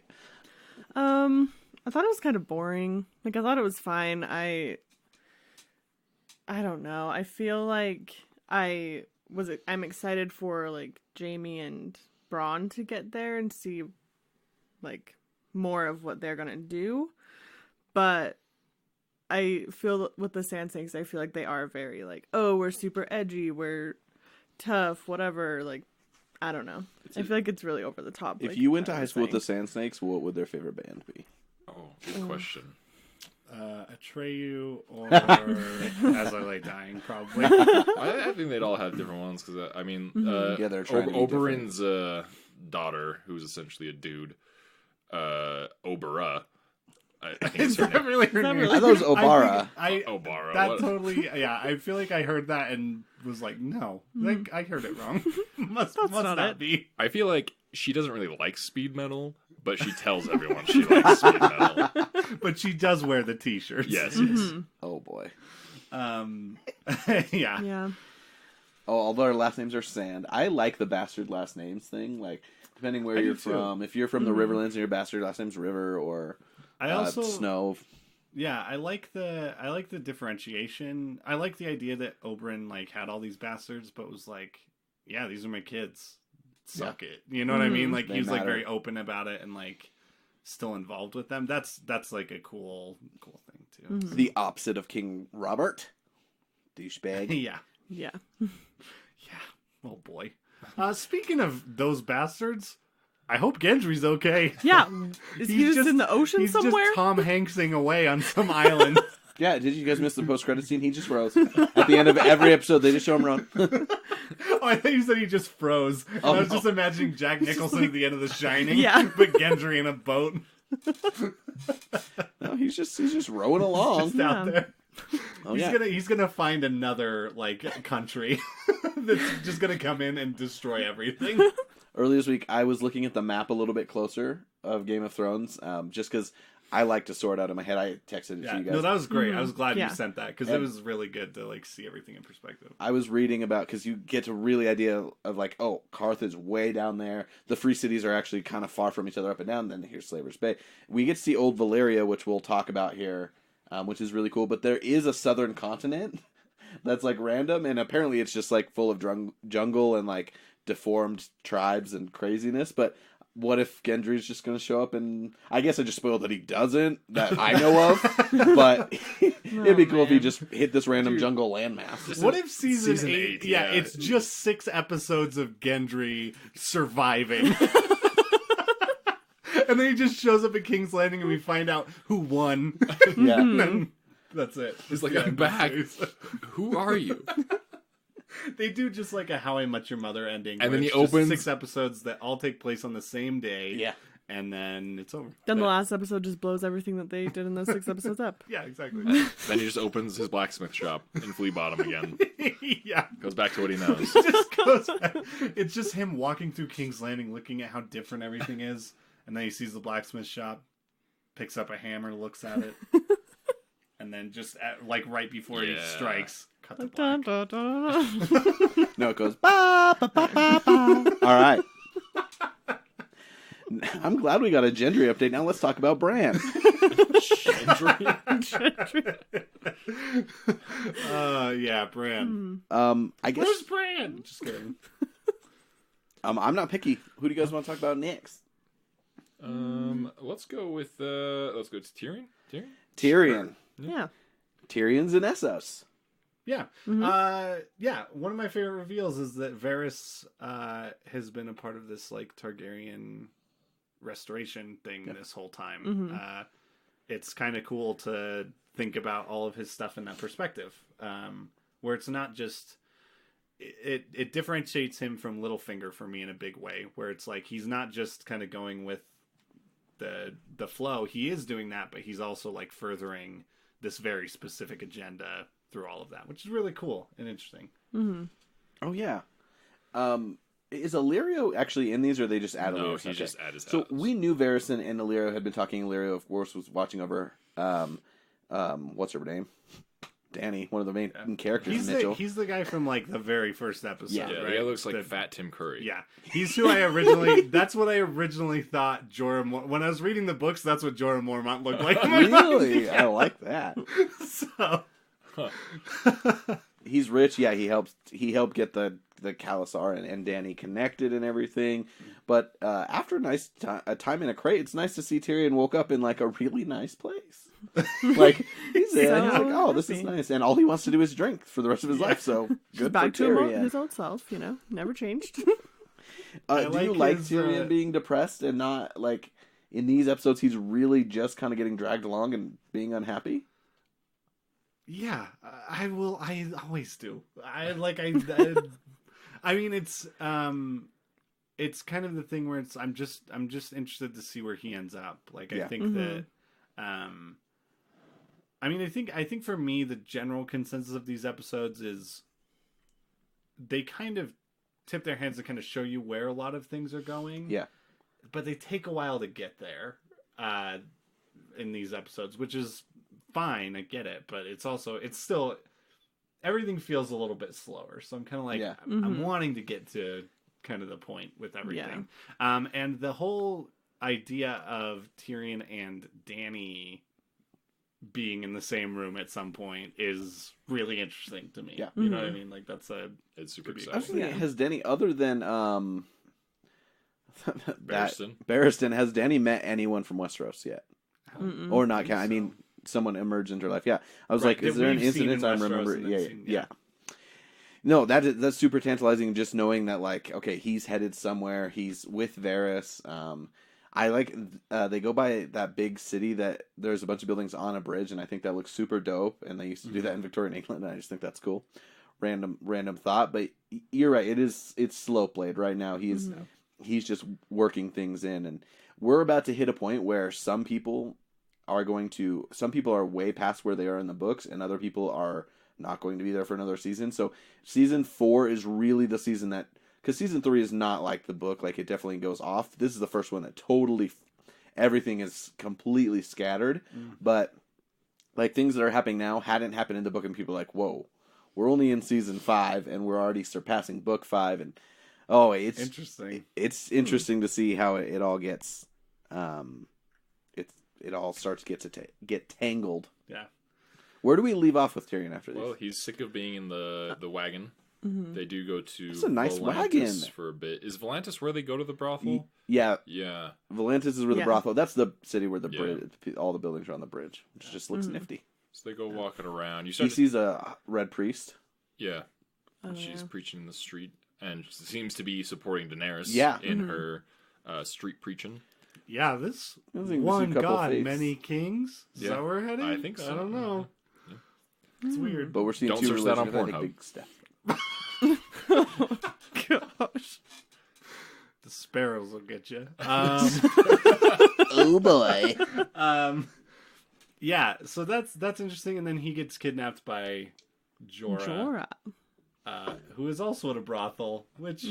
I thought it was kind of boring. Like, I thought it was fine. I don't know. I feel like I'm excited for like Jaime and Bronn to get there and see like more of what they're gonna do. But I feel with the Sand Snakes, I feel like they are very like, oh, we're super edgy, we're tough, whatever. Like, I don't know. I feel like it's really over the top. If you went to high school with the Sand Snakes, what would their favorite band be? Oh, good question. Atreyu or As I Lay Dying, probably. I think they'd all have different ones because I mean, yeah, they're trying to be Oberyn's daughter, who's essentially a dude, Obera. I think Is that really her name? I thought it was Obara. Obara. That what? totally, yeah. I feel like I heard that and was like, no, like I heard it wrong. must not be. I feel like she doesn't really like speed metal, but she tells everyone she likes speed metal. But she does wear the t-shirts. Yes. Oh boy. Yeah. Yeah. Oh, all their last names are Sand. I like the bastard last names thing. Like, depending where you're from. If you're from the Riverlands and your bastard last name's River or I also Snow. Yeah, I like the differentiation. I like the idea that Oberyn like had all these bastards, but was like, yeah, these are my kids. Suck it. You know what I mean? Like, he was like very open about it and like still involved with them. That's like a cool thing too. The opposite of King Robert. Douchebag. Yeah. Yeah. Yeah. Oh boy. Speaking of those bastards, I hope Gendry's okay. Yeah. Is he just in the ocean somewhere? He's just Tom Hanksing away on some island. Yeah, did you guys miss the post-credit scene? He just froze. At the end of every episode, they just show him run. Oh, I thought you said he just froze. I was just imagining Jack Nicholson at the end of The Shining. Yeah. But Gendry in a boat. No, he's just rowing along. Just out there. Oh, He's gonna find another like country that's just gonna come in and destroy everything. Earlier this week, I was looking at the map a little bit closer of Game of Thrones, just because I like to sort out in my head. I texted it to you guys. No, that was great. I was glad Yeah. you sent that because it was really good to like see everything in perspective. I was reading about, because you get to really idea of like, oh, Karth is way down there. The free cities are actually kind of far from each other up and down. Then here's Slaver's Bay. We get to see Old Valyria, which we'll talk about here, which is really cool. But there is a southern continent that's like random, and apparently it's just like full of jungle and like deformed tribes and craziness. But what if Gendry's just going to show up? And I guess I just spoiled that he doesn't, that I know of. But it'd be cool if he just hit this random jungle landmass. What if season 8? Yeah, yeah. it's just 6 episodes of Gendry surviving. And then he just shows up at King's Landing and we find out who won. Yeah. And then that's it. He's like, The I'm end of the back. series. Who are you? They do just like a How I Met Your Mother ending. And where then he it's just opens- 6 episodes that all take place on the same day. Yeah. And then it's over. Then the last episode just blows everything that they did in those 6 episodes up. Yeah, exactly. Then he just opens his blacksmith shop in Flea Bottom again. Yeah. Goes back to what he knows. Just goes back. It's just him walking through King's Landing looking at how different everything is. And then he sees the blacksmith shop, picks up a hammer, looks at it. And then just like right before he Yeah. strikes, cut the Dun, black. dun, dun, dun. No, it goes, ba, ba, ba, ba, ba. All right. I'm glad we got a Gendry update. Now let's talk about Bran. Yeah, Bran. I guess Where's Bran? Just kidding. I'm not picky. Who do you guys want to talk about next? Let's go with let's go to Tyrion. Tyrion. Yeah. Tyrion's in Essos. Yeah. Yeah, one of my favorite reveals is that Varys has been a part of this like Targaryen restoration thing this whole time. It's kind of cool to think about all of his stuff in that perspective, where it's not just it differentiates him from Littlefinger for me in a big way, where it's like he's not just kind of going with the flow. He is doing that, but he's also like furthering this very specific agenda through all of that, which is really cool and interesting. Oh yeah. Is Illyrio actually in these, or they just add Illyrio? No, he just add his So house. we knew Varys and Illyrio had been talking. Illyrio, of course, was watching over. What's her name? Danny, one of the main characters. Mitchell. He's the guy from like the very first episode. Yeah, Yeah, right? the guy looks like The- fat Tim Curry. Yeah, he's who I originally. That's what I originally thought Jorah. When I was reading the books, that's what Jorah Mormont looked like. Really, I like that. So He's rich. Yeah, he helped get the Khalasar and Danny connected and everything. But after a time in a crate, it's nice to see Tyrion woke up in like a really nice place. Like he's there, and he's like, "Oh, this is happy. nice," and all he wants to do is drink for the rest of his life. So good Back for to Tyrion. his old self, never changed. Do you like his, Tyrion being depressed and not like in these episodes? He's really just kind of getting dragged along and being unhappy. yeah, I will. I always do. I mean, it's kind of the thing where I'm just interested to see where he ends up. Like I Yeah. think that. I mean, I think for me, the general consensus of these episodes is they kind of tip their hands to kind of show you where a lot of things are going. Yeah. But they take a while to get there in these episodes, which is fine. I get it. But it's still, everything feels a little bit slower. So I'm kind of like, Yeah. I'm wanting to get to kind of the point with everything. And the whole idea of Tyrion and Dany being in the same room at some point is really interesting to me. Yeah. You know what I mean? Like It's super Could be- I was exciting. thinking, has Danny, other than Barristan? Barristan, has Danny met anyone from Westeros yet? Or not? I mean, someone emerged into her life. Yeah, I was Right, like, is that there an we've seen incident in I Westeros remember? and then Yeah, seen- yeah. yeah. No, that's super tantalizing. Just knowing that, like, okay, he's headed somewhere. He's with Varys. I like they go by that big city that there's a bunch of buildings on a bridge, and I think that looks super dope. And they used to do that in Victorian England, and I just think that's cool. Random thought, but you're right. It's slow played right now. He's just working things in, and we're about to hit a point where some people are way past where they are in the books, and other people are not going to be there for another season. So season 4 is really the season that, because season 3 is not like the book, like it definitely goes off. This is the first one that totally everything is completely scattered. But like things that are happening now hadn't happened in the book, and people are like, "Whoa, we're only in season 5, and we're already surpassing book 5." And it's Interesting. It's interesting to see how it all gets. It all starts to get tangled. Yeah. Where do we leave off with Tyrion after this? Well, he's sick of being in the wagon. They do go to That's a nice Volantis wagon. for a bit. Is Volantis where they go to the brothel? Yeah, Yeah. Volantis is where the Yeah. brothel. That's the city where the Yeah. bridge, all the buildings are on the bridge, which just looks nifty. So they go walking around. You He start to, sees a red priest. yeah. Oh, She's yeah. preaching in the street and seems to be supporting Daenerys Yeah. in her street preaching. Yeah, this I think we see a one couple god, faces. many kings. Is Yeah. that where we're heading? I think so. I don't know. It's weird. But we're seeing Don't two search that on religions, I Pornhub. think, big step. Gosh. The sparrows will get you. Oh boy! Yeah, so that's interesting. And then he gets kidnapped by Jorah, who is also at a brothel. Which,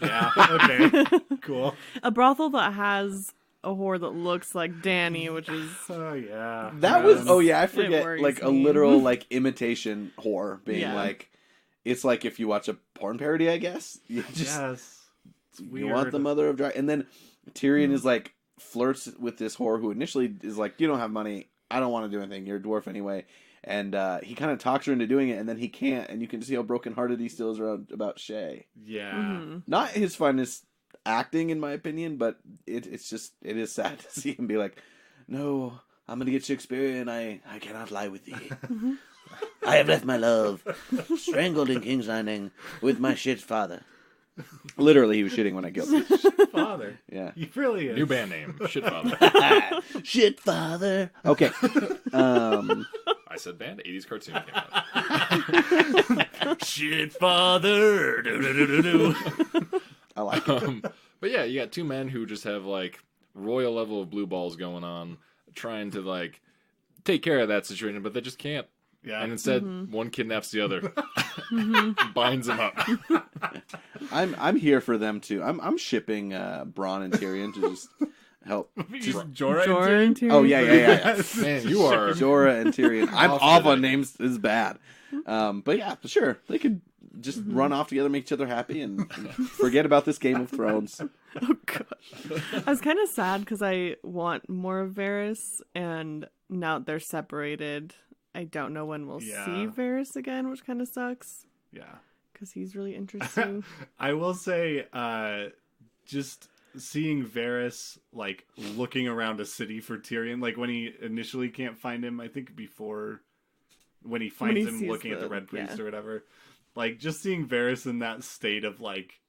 yeah, okay, cool. A brothel that has a whore that looks like Dany, which is Oh yeah, That was I It forget worries like a me. literal like imitation whore being Yeah. like it's like if you watch a porn parody, I guess. You just yes. It's weird. you want the mother of Dry, and then Tyrion is like flirts with this whore who initially is like, "You don't have money. I don't want to do anything. You're a dwarf anyway." And he kind of talks her into doing it, and then he can't, and you can see how brokenhearted he still is about Shay. Yeah. Not his finest acting, in my opinion, but it is sad to see him be like, "No, I'm gonna get Shakespearean. I cannot lie with thee. I have left my love strangled in King's Landing with my shit father." Literally, he was shitting when I killed him. Father. Yeah. He really is. New band name. Shit father. Shit father. Okay. I said band. 80s cartoon came out. Shit, father. Do-do-do-do-do. I like it. But yeah, you got two men who just have like royal level of blue balls going on, trying to like take care of that situation, but they just can't. Yeah. And instead, one kidnaps the other, binds them up. I'm here for them too. I'm shipping Bronn and Tyrion to just help. Just Jorah. Jorah and Tyrion. Oh yeah. Man, you are. Jorah and Tyrion. I'm Off off today. on names. This is bad. But yeah, sure. They could just run off together, make each other happy, and forget about this Game of Thrones. Oh gosh. I was kind of sad because I want more of Varys, and now they're separated. I don't know when we'll Yeah. see Varys again, which kind of sucks Yeah. because he's really interesting. I will say, just seeing Varys like looking around a city for Tyrion, like when he initially can't find him, I think before when he finds he him sees looking at the the- Red Priest yeah. or whatever, like just seeing Varys in that state of like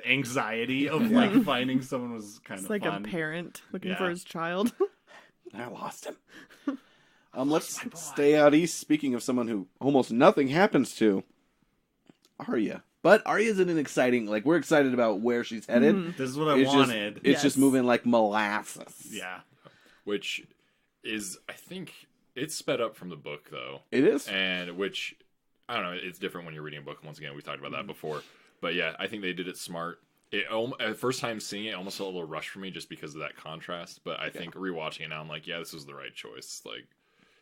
anxiety of like finding someone was kind It's of like fun. a parent looking Yeah. for his child. I lost him. Let's stay out east. Speaking of someone who almost nothing happens to, Arya. But Arya's in an exciting, like, we're excited about where she's headed. This is what I It's wanted. It's just Yes. moving like molasses. Yeah. Which is, I think, it's sped up from the book, though. It is. And which, I don't know, it's different when you're reading a book. Once again, we've talked about that before. But yeah, I think they did it smart. At first time seeing it, it almost felt a little rushed for me just because of that contrast. But I think rewatching it now, I'm like, yeah, this was the right choice. Like,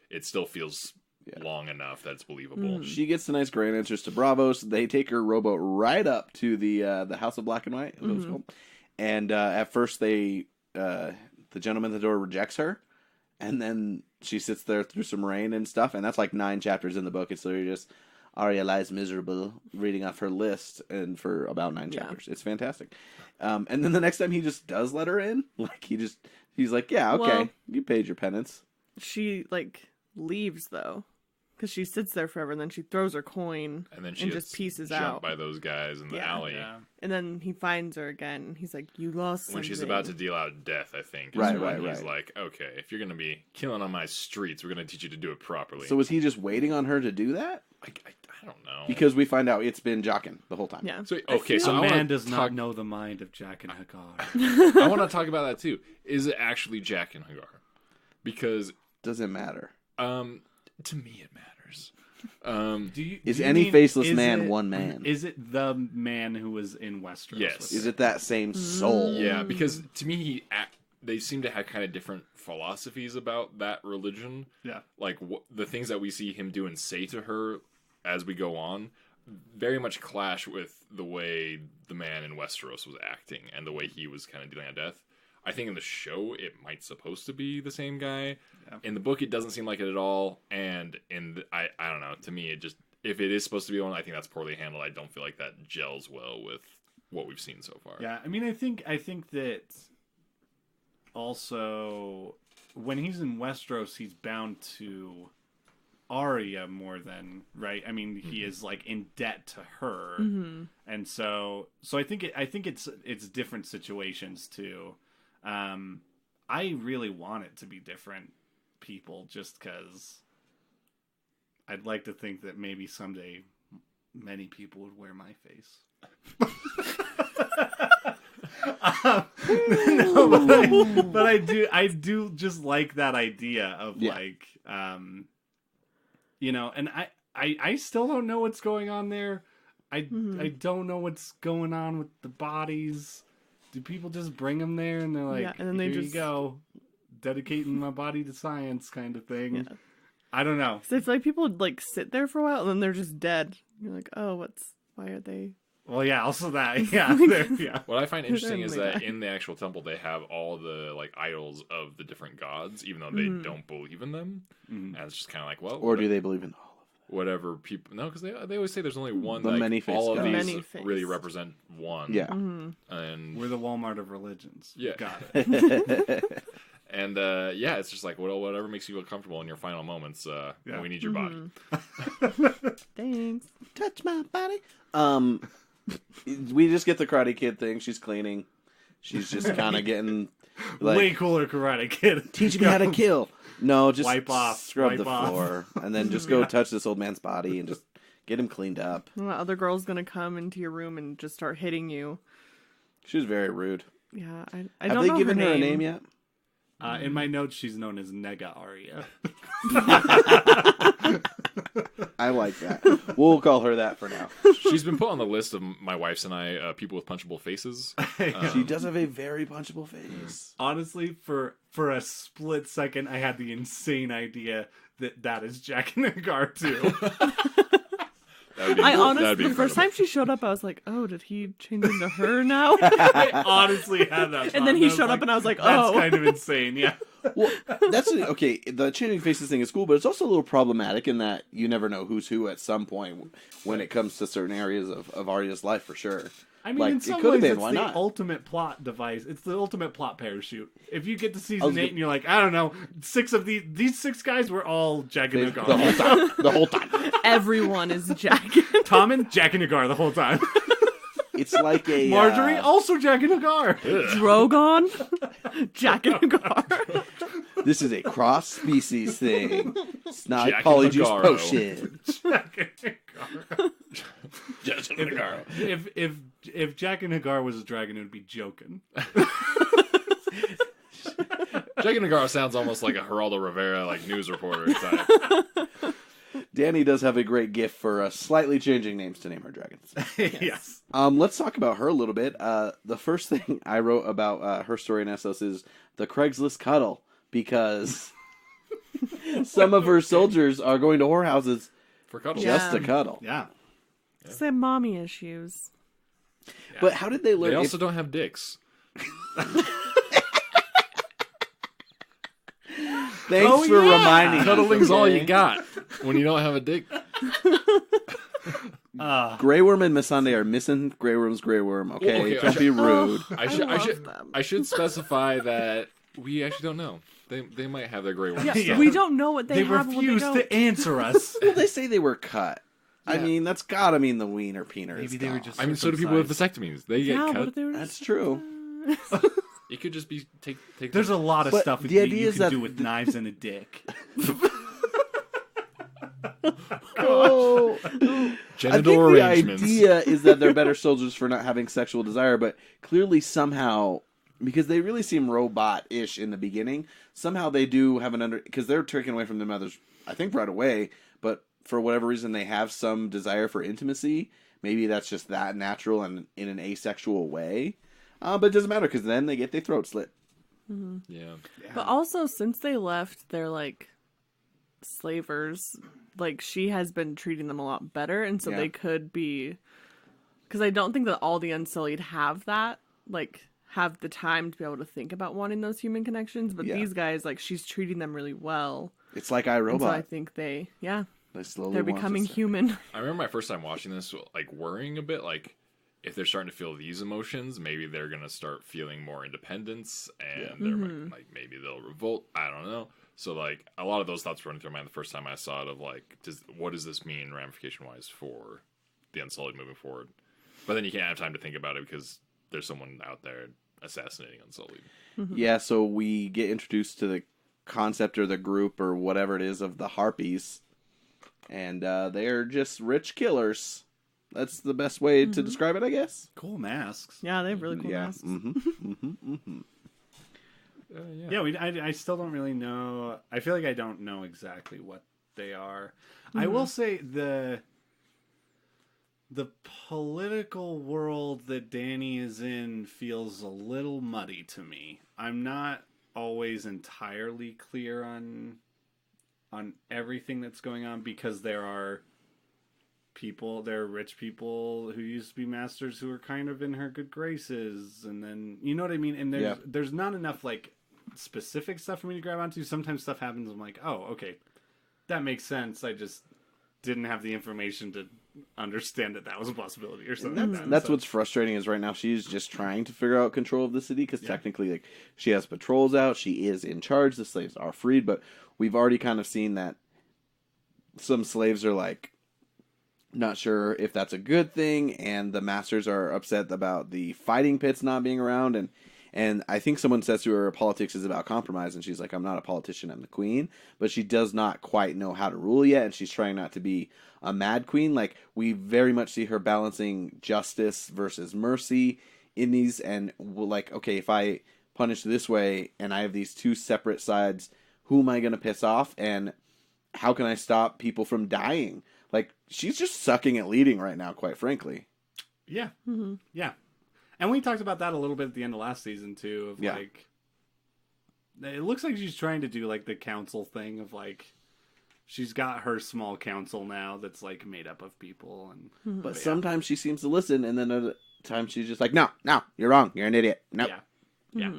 it still feels long enough that it's believable. She gets the nice grand entrance to Bravos. They take her rowboat right up to the House of Black and White, is what it's called. And at first, the gentleman at the door rejects her, and then she sits there through some rain and stuff. And that's like 9 chapters in the book. It's literally just Arya lies miserable, reading off her list, and for about 9 chapters. It's fantastic. And then the next time he just does let her in, like he's like, yeah, okay, Well- you paid your penance. She like leaves though, because she sits there forever, and then she throws her coin, And then she and gets just pieces jumped out. by those guys in the Yeah. alley. Yeah. And then he finds her again, and he's like, "You lost When she's something." about to deal out death, I think. Is Right, when right, he's right. like, okay, if you're going to be killing on my streets, we're going to teach you to do it properly. So was he just waiting on her to do that? I don't know. Because we find out it's been Jaqen the whole time. Yeah. So, okay, so A I man wanna does talk, not know the mind of Jack and Hagar. I want to talk about that too. Is it actually Jack and Hagar? Because Doesn't matter. to me it matters. Is do you any mean- faceless is man it- one man? Is it the man who was in Westeros? Yes. with Is her? it that same soul? Yeah, because to me they seem to have kind of different philosophies about that religion. Yeah. Like the things that we see him do and say to her as we go on very much clash with the way the man in Westeros was acting and the way he was kind of dealing with death. I think in the show it might supposed to be the same guy. Yeah. In the book it doesn't seem like it at all, and I don't know, to me it just, if it is supposed to be one, I think that's poorly handled. I don't feel like that gels well with what we've seen so far. Yeah, I mean, I think that also when he's in Westeros, he's bound to Arya more than, right? I mean, he is like in debt to her, and so I think it's different situations too. I really want it to be different people, just because I'd like to think that maybe someday many people would wear my face. No, but I do just like that idea of like, you know, and I still don't know what's going on there. I don't know what's going on with the bodies. Do people just bring them there and they're like, and then here you go, dedicating my body to science kind of thing? Yeah. I don't know. So I feel like people would like sit there for a while and then they're just dead. You're like, oh, why are they? Well, yeah, also that, yeah. What I find interesting is that in the actual temple, they have all the like idols of the different gods, even though they don't believe in them. And it's just kind of like, well, or do they believe in all of them? Whatever people, no, because they always say there's only one. The like, many-faced all of God. these Many-faced. really represent one. Yeah, and we're the Walmart of religions. Yeah, got it. And yeah, it's just like, well, whatever makes you feel comfortable in your final moments. We need your body. Thanks. Touch my body. We just get the Karate Kid thing. She's cleaning. She's just kind of getting like, way cooler Karate Kid. Teach me how to kill. No, just wipe off, scrub the floor, and then just go touch this old man's body and just get him cleaned up. Well, other girl's gonna come into your room and just start hitting you. She was very rude. Yeah, I Have don't know they given her a name yet? In my notes, she's known as Nega Arya. I like that. We'll call her that for now. She's been put on the list of my wife's and I people with punchable faces. She does have a very punchable face. Honestly, for a split second, I had the insane idea that is Jack and Hagar too. I honestly, the first time she showed up, I was like, "Oh, did he change into her now?" I honestly had that thought. And then he showed up, and I was like, "Oh, that's kind of insane." Yeah. Well, that's okay. The changing faces thing is cool, but it's also a little problematic in that you never know who's who at some point when it comes to certain areas of Arya's life, for sure. I mean, like, in some it could have ways, been. it's Why the not? ultimate plot device. It's the ultimate plot parachute. If you get to season 8 and you're like, I don't know, 6 of these 6 guys were all Jack and Hagar. The whole time. Everyone is Jack. Tommen, Jack and Hagar the whole time. It's like a Marjorie, also Jack and Hagar. Drogon, Jack and Hagar. This is a cross-species thing. It's not Jack a polyjuice and Hagaro. potion. Jack and Hagar. Jack and Hagar. If Jack and Hagar was a dragon, it would be joking. Jack and Hagar sounds almost like a Geraldo Rivera like news reporter type. Danny does have a great gift for slightly changing names to name her dragons. Yes. Let's talk about her a little bit. The first thing I wrote about her story in Essos is the Craigslist cuddle, because some of her soldiers are going to whorehouses For cuddles. just to cuddle. Yeah. Some mommy issues. But how did they learn? They also don't have dicks. Thanks for reminding me. Cuddling's all you got when you don't have a dick. Grey Worm and Missandei are missing Grey Worm's Grey Worm. Okay, don't be rude. I should specify that we actually don't know. They might have their Grey Worm. Yeah, we don't know what they have. refuse when they to answer us. Well, they say they were cut. I mean, that's gotta mean the wiener peener. Maybe is they were gone. just. I mean, so do people with vasectomies. They get Yeah, what cut. if they were That's true. It could just be take. There's a lot of But stuff the idea you is can that do with knives and a dick. Oh. I think genital the arrangements. idea is that they're better soldiers for not having sexual desire, but clearly somehow, because they really seem robot-ish in the beginning, somehow they do have because they're taken away from their mothers, I think right away, but for whatever reason they have some desire for intimacy. Maybe that's just that natural and in an asexual way. But it doesn't matter, because then they get their throat slit. Yeah. But also, since they left, they're like slavers. Like, she has been treating them a lot better, and so Yeah. they could be. Because I don't think that all the Unsullied have that, like, have the time to be able to think about wanting those human connections. But Yeah. these guys, like, she's treating them really well. It's like And so I iRobot. think They slowly they're want becoming us- human. I remember my first time watching this, like, worrying a bit, like, if they're starting to feel these emotions, maybe they're going to start feeling more independence, and they're like, maybe they'll revolt. I don't know. So, like, a lot of those thoughts running through my mind the first time I saw it of, like, what does this mean ramification-wise for the Unsullied moving forward? But then you can't have time to think about it because there's someone out there assassinating Unsullied. Yeah, so we get introduced to the concept or the group or whatever it is of the Harpies, and they're just rich killers. That's the best way to describe it, I guess. Cool masks. Yeah, they have really cool Yeah. masks. Yeah, I still don't really know. I feel like I don't know exactly what they are. I will say the political world that Danny is in feels a little muddy to me. I'm not always entirely clear on everything that's going on because there are rich people who used to be masters who are kind of in her good graces, and then you know what I mean. And there's not enough like specific stuff for me to grab onto. Sometimes stuff happens, I'm like, oh, okay, that makes sense. I just didn't have the information to understand that was a possibility or something. That's what's frustrating is right now she's just trying to figure out control of the city because technically, like, she has patrols out, she is in charge, the slaves are freed, but we've already kind of seen that some slaves are like not sure if that's a good thing, and the masters are upset about the fighting pits not being around, and I think someone says to her politics is about compromise, and she's like, I'm not a politician, I'm the queen, but she does not quite know how to rule yet, and she's trying not to be a mad queen. Like, we very much see her balancing justice versus mercy in these, and like, okay, if I punish this way, and I have these two separate sides, who am I going to piss off, and how can I stop people from dying? Like, she's just sucking at leading right now, quite frankly. Yeah. Yeah. And we talked about that a little bit at the end of last season, too. Of like, it looks like she's trying to do, like, the council thing of, like, she's got her small council now that's, like, made up of people. And But sometimes she seems to listen, and then other times she's just like, no, you're wrong. You're an idiot. No. Yeah.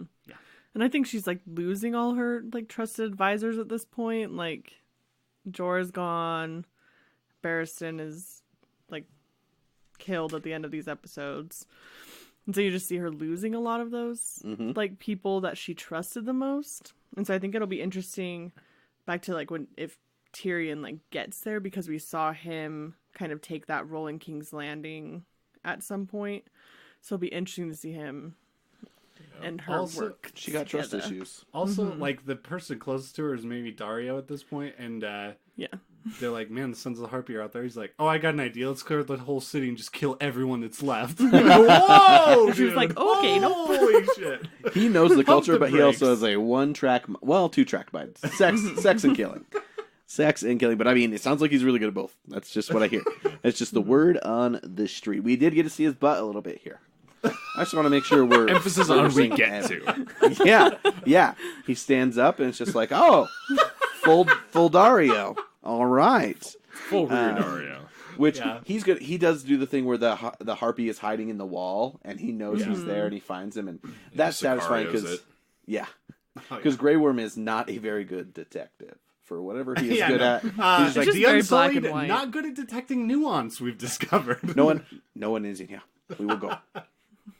And I think she's like losing all her like trusted advisors at this point. Like, Jorah's gone. Barristan is like killed at the end of these episodes. And so you just see her losing a lot of those like people that she trusted the most. And so I think it'll be interesting back to like if Tyrion like gets there, because we saw him kind of take that role in King's Landing at some point. So it'll be interesting to see him and her Also, work. She got trust together. issues. Also, like, the person closest to her is maybe Dario at this point, and Yeah. they're like, man, the Sons of the Harpy are out there. He's like, oh, I got an idea. Let's clear the whole city and just kill everyone that's left. Whoa! She was dude. like, okay, nope. Holy shit. He knows the Pump culture, the but he also brakes. has a two-track mind. Sex and killing. Sex and killing. But I mean, it sounds like he's really good at both. That's just what I hear. It's just the word on the street. We did get to see his butt a little bit here. I just want to make sure we're Emphasis on we focusing get and- to. Yeah. He stands up and it's just like, oh, full Dario. All right. Full rear Dario. Which Yeah. he's good. He does do the thing where the harpy is hiding in the wall, and he knows he's there, and he finds him, and that's satisfying Sicarios because it. yeah, Oh, because Grey Worm is not a very good detective for whatever he is Yeah, good no. at. He's It's like just the very Unsullied, black and white. not good at detecting nuance, we've discovered. no one is in here. We will go.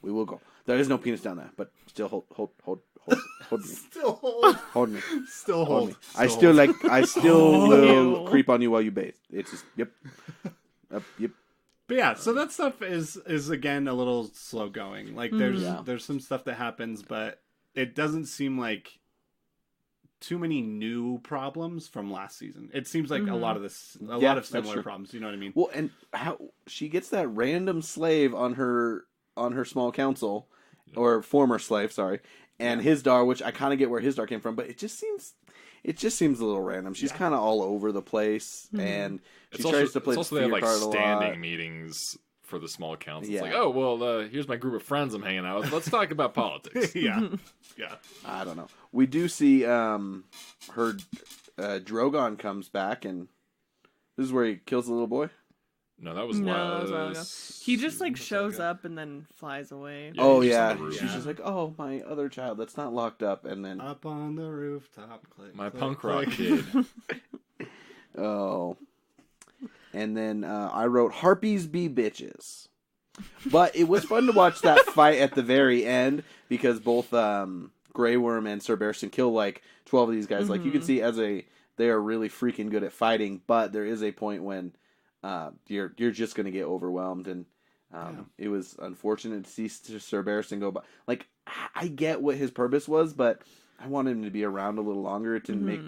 We will go. There is no penis down there, but still hold me. Still hold. Hold me. Still Hold hold. me. I still Oh, will ew. creep on you while you bathe. It's just yep. But yeah, so that stuff is again a little slow going. Like there's some stuff that happens, but it doesn't seem like too many new problems from last season. It seems like a lot of Yeah, lot of that's similar true. problems. You know what I mean? Well, and how she gets that random slave on her small council, or former slave, sorry, and his dar, which I kind of get where his dar came from, but it just seems a little random. She's kind of all over the place, and she It's tries also, to play it's the also they have fear like card a lot. standing meetings for the small counts. Yeah. It's like, oh well, here's my group of friends I'm hanging out with. Let's talk about politics. yeah. I don't know. We do see her Drogon comes back, and this is where he kills the little boy. No, that was No, that was a while ago. He just like That's shows okay. up and then flies away. Yeah, Oh he's just yeah, on the roof. she's just like, oh, my other child that's not locked up, and then Up on the rooftop. Click, My click, punk rock click. kid. oh, and then I wrote harpies be bitches, but it was fun to watch that fight at the very end because both Grey Worm and Sir Barristan kill like 12 of these guys. Like you can see they are really freaking good at fighting, but there is a point when you're just going to get overwhelmed, and it was unfortunate to see Sir Barristan go by. Like I get what his purpose was, but I wanted him to be around a little longer. It didn't make.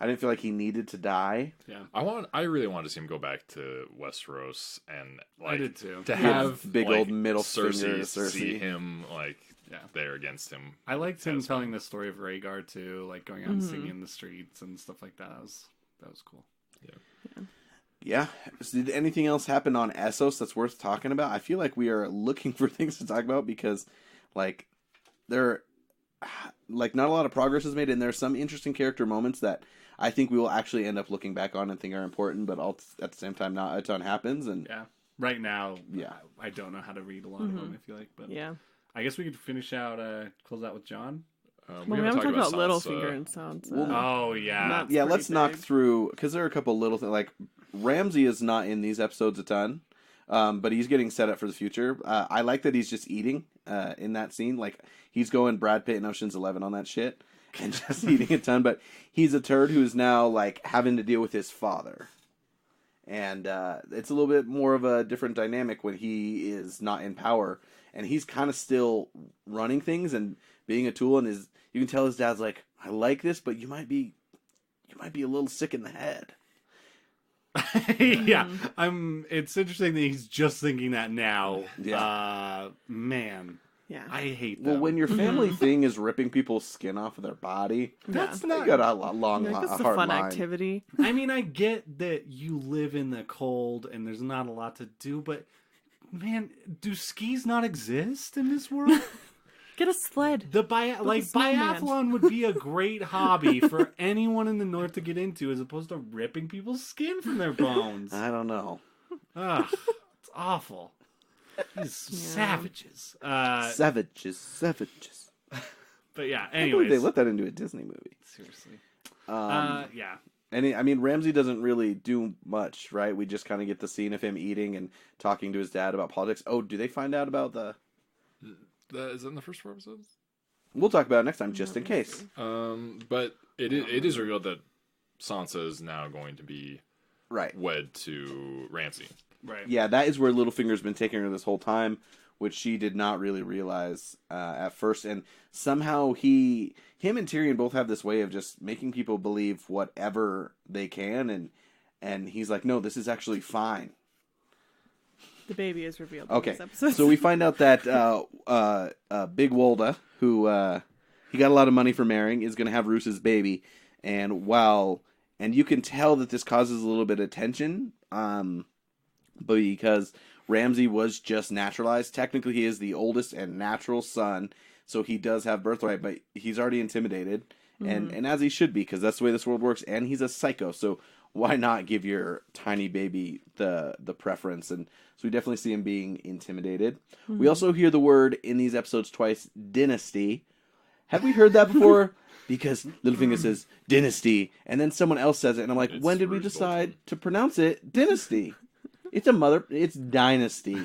I didn't feel like he needed to die. Yeah. I really wanted to see him go back to Westeros and like I did too. to have big like, old middle finger to Cersei see Cersei. him like there against him. I liked him That's telling fun. the story of Rhaegar too, like going out and singing in the streets and stuff like that. That was cool. Yeah. So did anything else happen on Essos that's worth talking about? I feel like we are looking for things to talk about because, like, not a lot of progress is made, and there are some interesting character moments that I think we will actually end up looking back on and think are important, but at the same time, not a ton happens. And Yeah. Right now, Yeah. I don't know how to read a lot of them. I feel like, but Yeah. I guess we could close out with John. Well, we haven't talked about Sansa. Littlefinger and Sansa. Oh yeah, That's yeah, pretty let's knock big. through because there are a couple little things. Like Ramsay is not in these episodes a ton, but he's getting set up for the future. I like that he's just eating in that scene. Like he's going Brad Pitt in Ocean's 11 on that shit and just eating a ton. But he's a turd who's now like having to deal with his father, and it's a little bit more of a different dynamic when he is not in power and he's kind of still running things and being a tool. And you can tell his dad's like, I like this, but you might be a little sick in the head. yeah. It's interesting that he's just thinking that now. Yeah. Man, Yeah. I hate that. Well, when your family thing is ripping people's skin off of their body, That's you not. got a long, Like, this is a hard fun line. activity. I mean, I get that you live in the cold and there's not a lot to do, but man, do skis not exist in this world? Get a sled. snowman. Biathlon would be a great hobby for anyone in the north to get into, as opposed to ripping people's skin from their bones. I don't know. Ugh, it's awful. These savages. Savages. But yeah, I can't believe they anyways. let that into a Disney movie. Seriously. Yeah. I mean, Ramsay doesn't really do much, right? We just kind of get the scene of him eating and talking to his dad about politics. Oh, do they find out about the... Is that in the first 4 episodes? We'll talk about it next time, just in case. But it is revealed that Sansa is now going to be Right. wed to Ramsay. Right. Yeah, that is where Littlefinger's been taking her this whole time, which she did not really realize at first. And somehow him and Tyrion both have this way of just making people believe whatever they can, and he's like, no, this is actually fine. The baby is revealed Okay, in this episode. so we find out that Big Wolda, who he got a lot of money for marrying, is going to have Roos's baby, and you can tell that this causes a little bit of tension, but because Ramsay was just naturalized, technically he is the oldest and natural son, so he does have birthright, but he's already intimidated, and as he should be, because that's the way this world works, and he's a psycho, so why not give your tiny baby the preference? And so we definitely see him being intimidated. We also hear the word in these episodes twice, dynasty. Have we heard that before? Because Littlefinger says dynasty, and then someone else says it, and I'm like, It's when did we Bruce decide Bolton. to pronounce it dynasty? It's dynasty.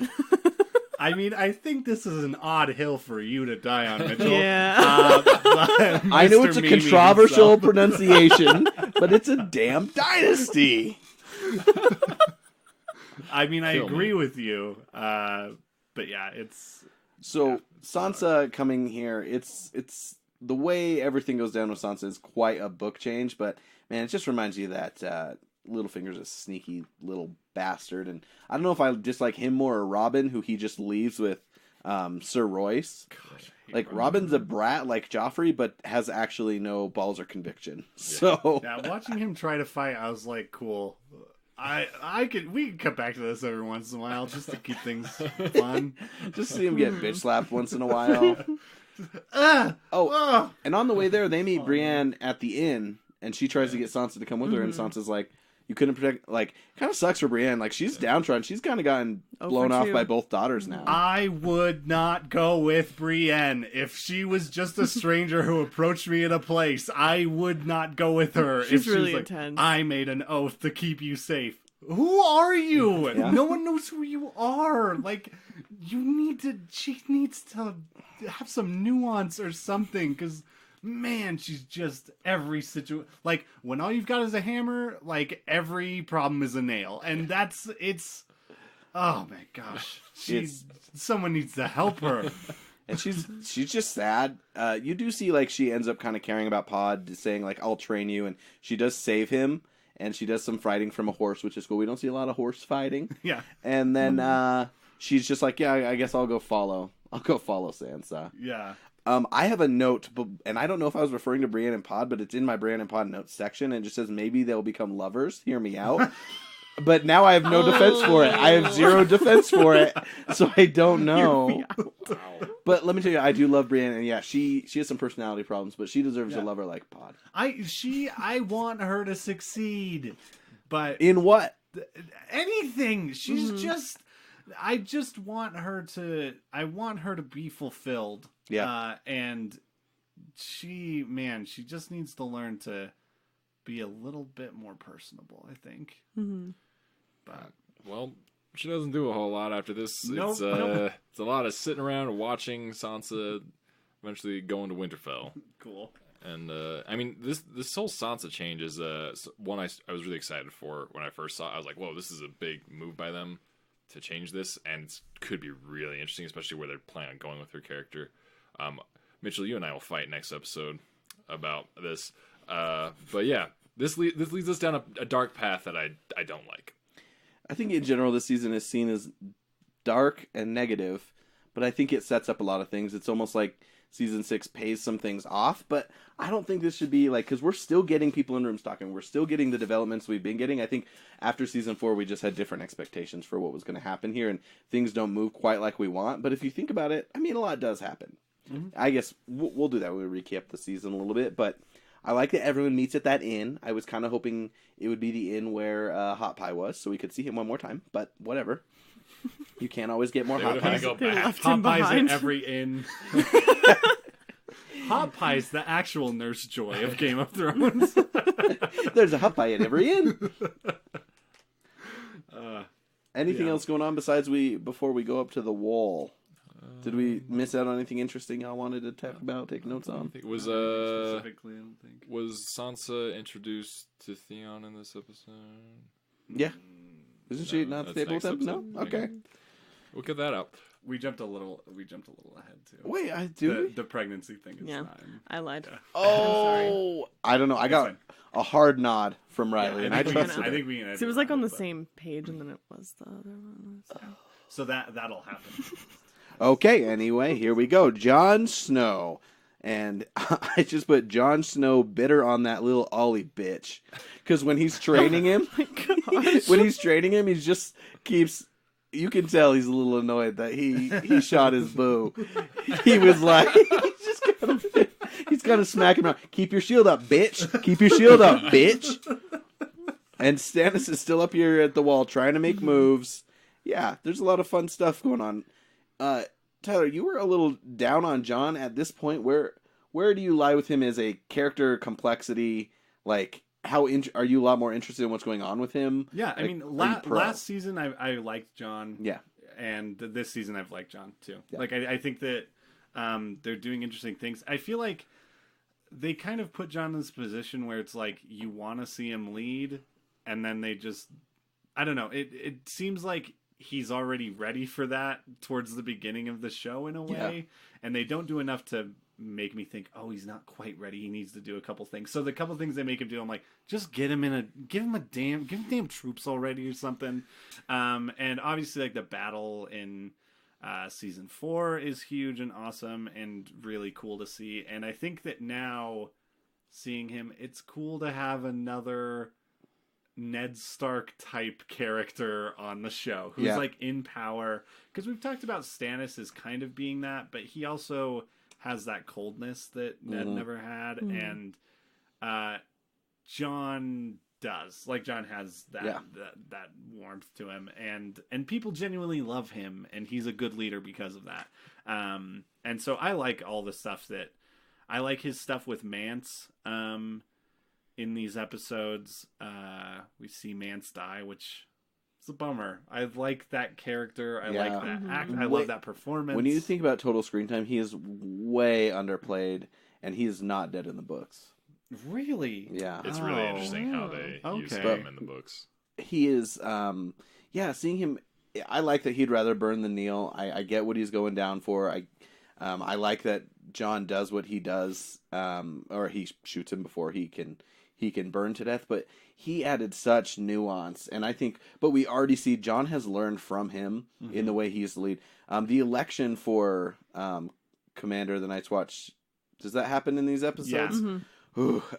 I mean, I think this is an odd hill for you to die on, Mitchell. Yeah. I know Mr. it's a Mimi controversial himself. pronunciation, but it's a damn dynasty. I mean, I Kill agree me. with you. But yeah, it's... So Sansa coming here, it's the way everything goes down with Sansa is quite a book change, but man, it just reminds you that Littlefinger's a sneaky little bastard, and I don't know if I dislike him more or Robin, who he just leaves with Sir Royce. Like Robin's a brat like Joffrey, but has actually no balls or conviction. So Yeah, watching him try to fight, I was like, cool. we can come back to this every once in a while just to keep things fun. Just see him get bitch slapped once in a while. And on the way there, they meet Brienne at the inn, and she tries to get Sansa to come with her, and Sansa's like, you couldn't protect, like, kind of sucks for Brienne. Like, she's downtrodden. She's kind of gotten blown off by both daughters now. I would not go with Brienne. If she was just a stranger who approached me in a place, I would not go with her. She's if really like, intense. I made an oath to keep you safe. Who are you? Yeah. No one knows who you are. Like, she needs to have some nuance or something, because... Man, she's just every situation. Like, when all you've got is a hammer, like, every problem is a nail. And it's... Oh, my gosh. Someone needs to help her. And she's just sad. You do see, like, she ends up kind of caring about Pod, saying, like, I'll train you. And she does save him. And she does some fighting from a horse, which is cool. We don't see a lot of horse fighting. Yeah. And then she's just like, yeah, I guess I'll go follow Sansa. Yeah. I have a note, and I don't know if I was referring to Brienne and Pod, but it's in my Brienne and Pod notes section, and it just says maybe they'll become lovers. Hear me out. But now I have no defense for it. I have zero defense for it, so I don't know. But let me tell you, I do love Brienne, and yeah, she has some personality problems, but she deserves a lover like Pod. I want her to succeed, but In what? anything. She's just... I just want her to... I want her to be fulfilled. Yeah. And she just needs to learn to be a little bit more personable, I think. Mm-hmm. But Well, she doesn't do a whole lot after this. Nope. It's a lot of sitting around and watching Sansa eventually go into Winterfell. cool. And I mean, this whole Sansa change is one I was really excited for when I first saw it. I was like, whoa, this is a big move by them to change this, and it could be really interesting, especially where they're planning on going with her character. Mitchell, you and I will fight next episode about this. But yeah, this leads us down a dark path that I don't like. I think in general this season is seen as dark and negative, but I think it sets up a lot of things. It's almost like season 6 pays some things off, but I don't think this should be like, because we're still getting people in rooms talking. We're still getting the developments we've been getting. I think after season 4, we just had different expectations for what was going to happen here, and things don't move quite like we want. But if you think about it, I mean, a lot does happen. Mm-hmm. I guess we'll do that when we recap the season a little bit, but I like that everyone meets at that inn. I was kind of hoping it would be the inn where Hot Pie was, so we could see him one more time, but whatever. You can't always get more Hot Pies. They left him Hot Pie's behind. at every inn. Hot Pie's the actual Nurse Joy of Game of Thrones. There's a Hot Pie at every inn. Anything else going on besides before we go up to the wall? Did we miss out on anything interesting y'all wanted to talk about, take notes on? It was Specifically, I don't think. was Sansa introduced to Theon in this episode? Yeah. Isn't she not that's stable with next them? No? episode. Okay. We'll get that out. We jumped a little ahead too. Wait, I do? The pregnancy thing is Yeah, not. I lied. Oh! I don't know. I got a hard nod from Riley, and I trusted I her. think we can. So it was like on the same page, and then it was the other one. So that'll happen. Okay, anyway, here we go. Jon Snow. And I just put Jon Snow bitter on that little Ollie bitch. Because when he's training him, he just keeps... You can tell he's a little annoyed that he shot his boo. He was like... He's gonna smack him around. Keep your shield up, bitch. Keep your shield up, bitch. And Stannis is still up here at the wall trying to make moves. Yeah, there's a lot of fun stuff going on. Tyler, you were a little down on Jon at this point. Where do you lie with him as a character complexity? Like, are you a lot more interested in what's going on with him? Yeah, I mean, last season I liked Jon. Yeah. And this season I've liked Jon too. Yeah. Like, I think that they're doing interesting things. I feel like they kind of put Jon in this position where it's like you want to see him lead, and then they just... I don't know. It seems like he's already ready for that towards the beginning of the show in a way, and they don't do enough to make me think, oh, he's not quite ready. He needs to do a couple things. So the couple things they make him do, I'm like, just give him damn troops already or something. And obviously, like, the battle in season 4 is huge and awesome and really cool to see. And I think that now seeing him, it's cool to have another Ned Stark type character on the show who's Yeah. like in power, because we've talked about Stannis as kind of being that, but he also has that coldness that Ned never had, and Jon does. Like, Jon has that warmth to him, and people genuinely love him, and he's a good leader because of that. And so I like all the stuff that I like his stuff with Mance. In these episodes, we see Mance die, which is a bummer. I like that character. I like that act. I love that performance. When you think about total screen time, he is way underplayed, and he is not dead in the books. Really? Yeah. It's really interesting how they use him in the books. He is, seeing him, I like that he'd rather burn than kneel. I get what he's going down for. I like that Jon does what he does, or he shoots him before he can burn to death, but he added such nuance, and I think, but we already see Jon has learned from him in the way he used to lead. The election for Commander of the Night's Watch, does that happen in these episodes? Yeah.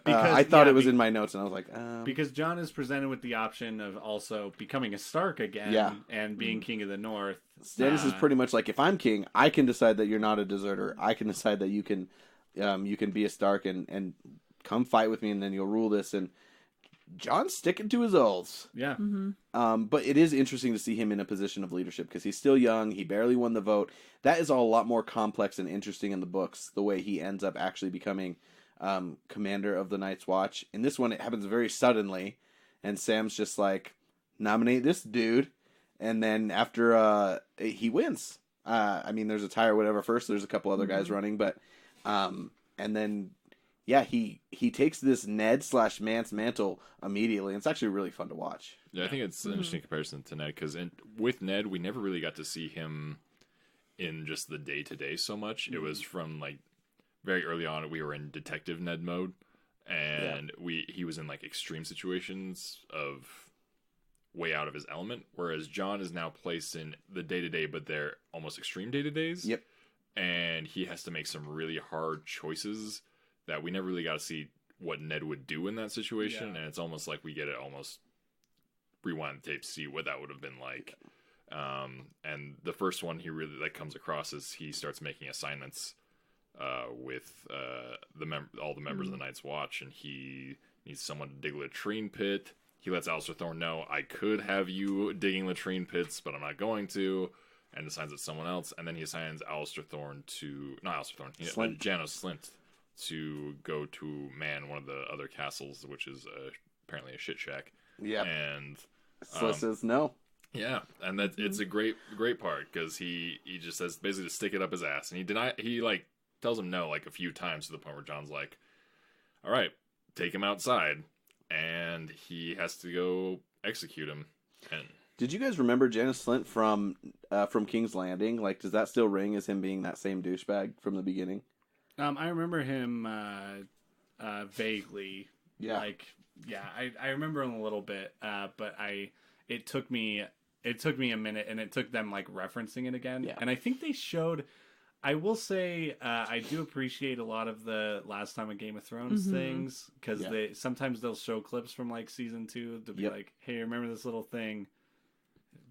I thought it was in my notes, and I was like, because Jon is presented with the option of also becoming a Stark again, and being King of the North. Stannis is pretty much like, if I'm king, I can decide that you're not a deserter. I can decide that you can be a Stark and come fight with me, and then you'll rule this. And Jon's sticking to his oaths. Yeah. But it is interesting to see him in a position of leadership, because he's still young. He barely won the vote. That is all a lot more complex and interesting in the books, the way he ends up actually becoming commander of the Night's Watch. In this one, it happens very suddenly, and Sam's just like, nominate this dude, and then after he wins. I mean, there's a tie or whatever first. There's a couple other guys running, but and then he takes this Ned/Mance mantle immediately. And it's actually really fun to watch. Yeah, I think it's an interesting comparison to Ned, because with Ned, we never really got to see him in just the day-to-day so much. It was from, like, very early on, we were in detective Ned mode, and he was in, like, extreme situations of way out of his element, whereas Jon is now placed in the day-to-day, but they're almost extreme day-to-days. Yep. And he has to make some really hard choices that we never really got to see what Ned would do in that situation, and it's almost like we get it almost rewind the tape to see what that would have been like. And the first one he really comes across is he starts making assignments with all the members of the Night's Watch, and he needs someone to dig a latrine pit. He lets Alistair Thorne know, I could have you digging latrine pits, but I'm not going to, and assigns it to someone else. And then he assigns Janos Slint to go to man one of the other castles, which is apparently a shit shack. Yeah. And Slint says no. Yeah, and it's a great part, because he just says basically to stick it up his ass, and he tells him no like a few times, to the point where Jon's like, all right, take him outside, and he has to go execute him. And did you guys remember Janos Slint from King's Landing? Like, does that still ring as him being that same douchebag from the beginning? I remember him vaguely. Yeah. I remember him a little bit, but it took me a minute, and it took them referencing it again. Yeah. And I think they showed. I will say I do appreciate a lot of the last time of Game of Thrones things, because sometimes they'll show clips from season 2 to be like, hey, remember this little thing?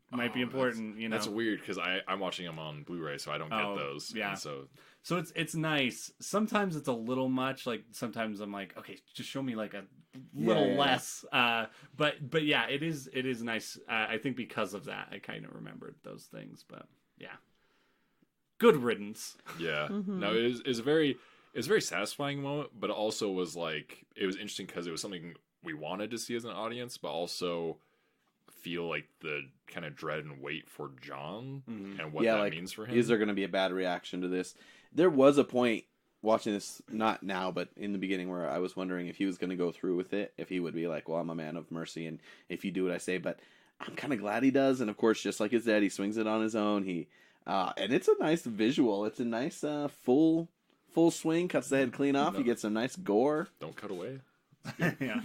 Might be important, That's weird, because I'm watching them on Blu-ray, so I don't get those. Yeah. And so it's nice. Sometimes it's a little much. Sometimes I'm like, okay, just show me a little less. But yeah, it is nice. I think because of that, I kind of remembered those things. But yeah, good riddance. Yeah. No, it was a very satisfying moment, but it also was it was interesting because it was something we wanted to see as an audience, but also feel the kind of dread and wait for Jon and what that means for him. Is there going to be a bad reaction to this? There was a point watching this, not now, but in the beginning, where I was wondering if he was going to go through with it, if he would be like, well, I'm a man of mercy, and if you do what I say, but I'm kind of glad he does. And of course, just like his dad, he swings it on his own. And it's a nice visual. It's a nice full swing, cuts the head clean off. You get some nice gore. Don't cut away.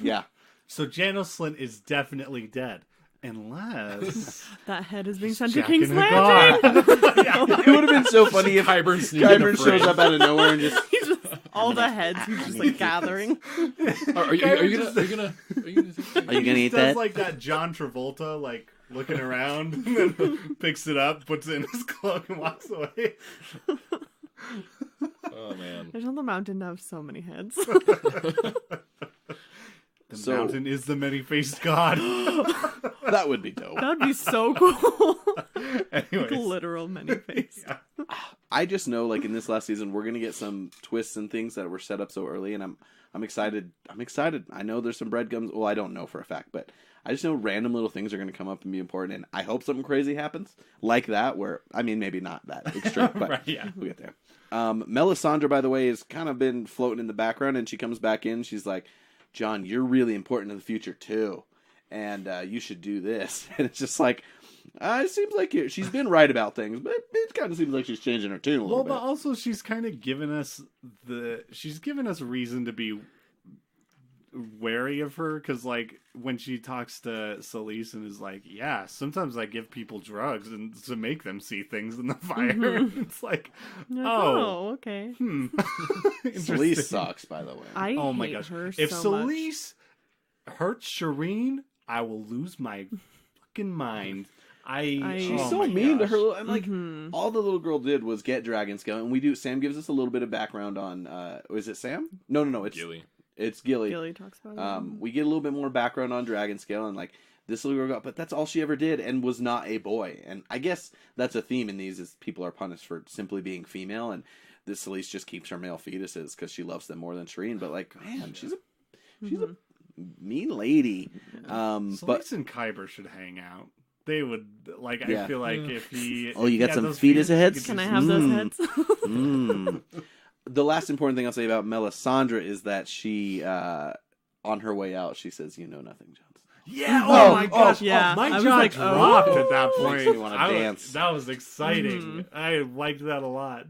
Yeah. So Janos Slint is definitely dead. Unless that head is being sent to Jack King's and Landing. It would have been so funny if Qyburn shows up out of nowhere and just all the heads he's just like gathering. Are you gonna eat does that? like that John Travolta, like looking around, and then picks it up, puts it in his cloak, and walks away. Oh man. There's on the mountain to have so many heads. The mountain is the many-faced god. That would be dope. That'd be so cool. Anyways. Literal many face. Yeah. I just know, like in this last season, we're gonna get some twists and things that were set up so early, and I'm excited. I'm excited. I know there's some breadcrumbs. Well, I don't know for a fact, but I just know random little things are gonna come up and be important, and I hope something crazy happens like that. Where I mean, maybe not that extreme, but Right, yeah. we'll get there. Melisandre, by the way, has kind of been floating in the background, and she comes back in. She's like, "John, you're really important in the future too, and you should do this." And it's just like, it seems like she's been right about things, but it kind of seems like she's changing her tune a little Well, bit. but also she's kind of given us reason to be wary of her, because like when she talks to Solis and is like, yeah, sometimes I give people drugs and to make them see things in the fire. It's like, Okay. Solis sucks, by the way. I Oh my hate gosh. her If so much. Solis hurts Shireen, I will lose my fucking mind. She's oh so my mean to gosh. her little, and like all the little girl did was get dragon scale, and Sam gives us a little bit of background on is it Sam? No, it's Gilly. It's Gilly. Gilly talks about it. We get a little bit more background on dragon scale, and like this little girl got, but that's all she ever did, and was not a boy. And I guess that's a theme in these is people are punished for simply being female, and this Solis just keeps her male fetuses because she loves them more than Shireen. But like, man, she's a mean lady. Solis and Kyber should hang out. They would I feel like if he. Oh, you if got he some had those fetus feet, heads? he could Can do I some- have those heads? The last important thing I'll say about Melisandre is that she, on her way out, she says, "You know nothing, Johnson." Yeah. Oh, Oh my gosh. yeah. My I was jaw like, dropped oh. at that point. Makes me wanna dance. That was exciting. I liked that a lot.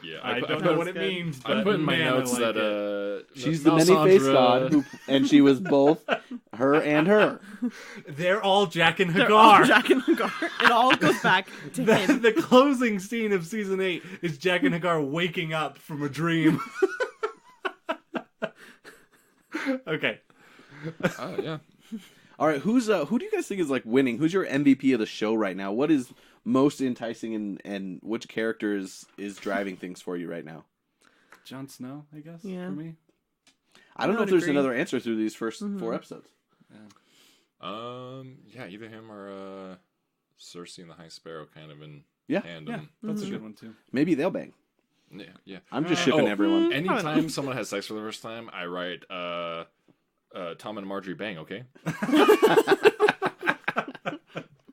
Yeah, I don't put- know what That's it good. means. I But put in my man, I notes like that it. She's the many-faced god, and she was both her and her. They're all Jack and They're all Hagar. Jack and Hagar. It all goes back to him. The closing scene of season 8 is Jack and Hagar waking up from a dream. Okay. Oh yeah. All right, who do you guys think is like winning? Who's your MVP of the show right now? What is most enticing, and which character is driving things for you right now? Jon Snow, I guess, Yeah. for me. I don't know would if there's agree. another answer through these first 4 episodes. Yeah, either him or Cersei and the High Sparrow kind of in Yeah. tandem. That's a good one, too. Maybe they'll bang. Yeah. I'm just shipping everyone. Anytime someone has sex for the first time, I write Tom and Marjorie bang, okay?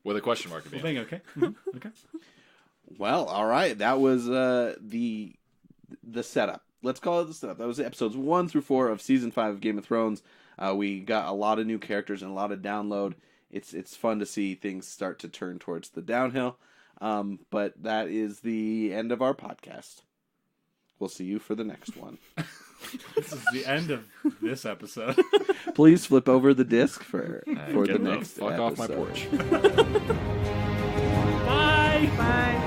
With a question mark at the end. Bang, okay. Okay. Well, all right. That was the setup. Let's call it the setup. That was episodes 1 through 4 of season 5 of Game of Thrones. We got a lot of new characters and a lot of download. It's fun to see things start to turn towards the downhill. But that is the end of our podcast. We'll see you for the next one. This is the end of this episode. Please flip over the disc for the Get next fuck off my episode. porch. Bye! Bye.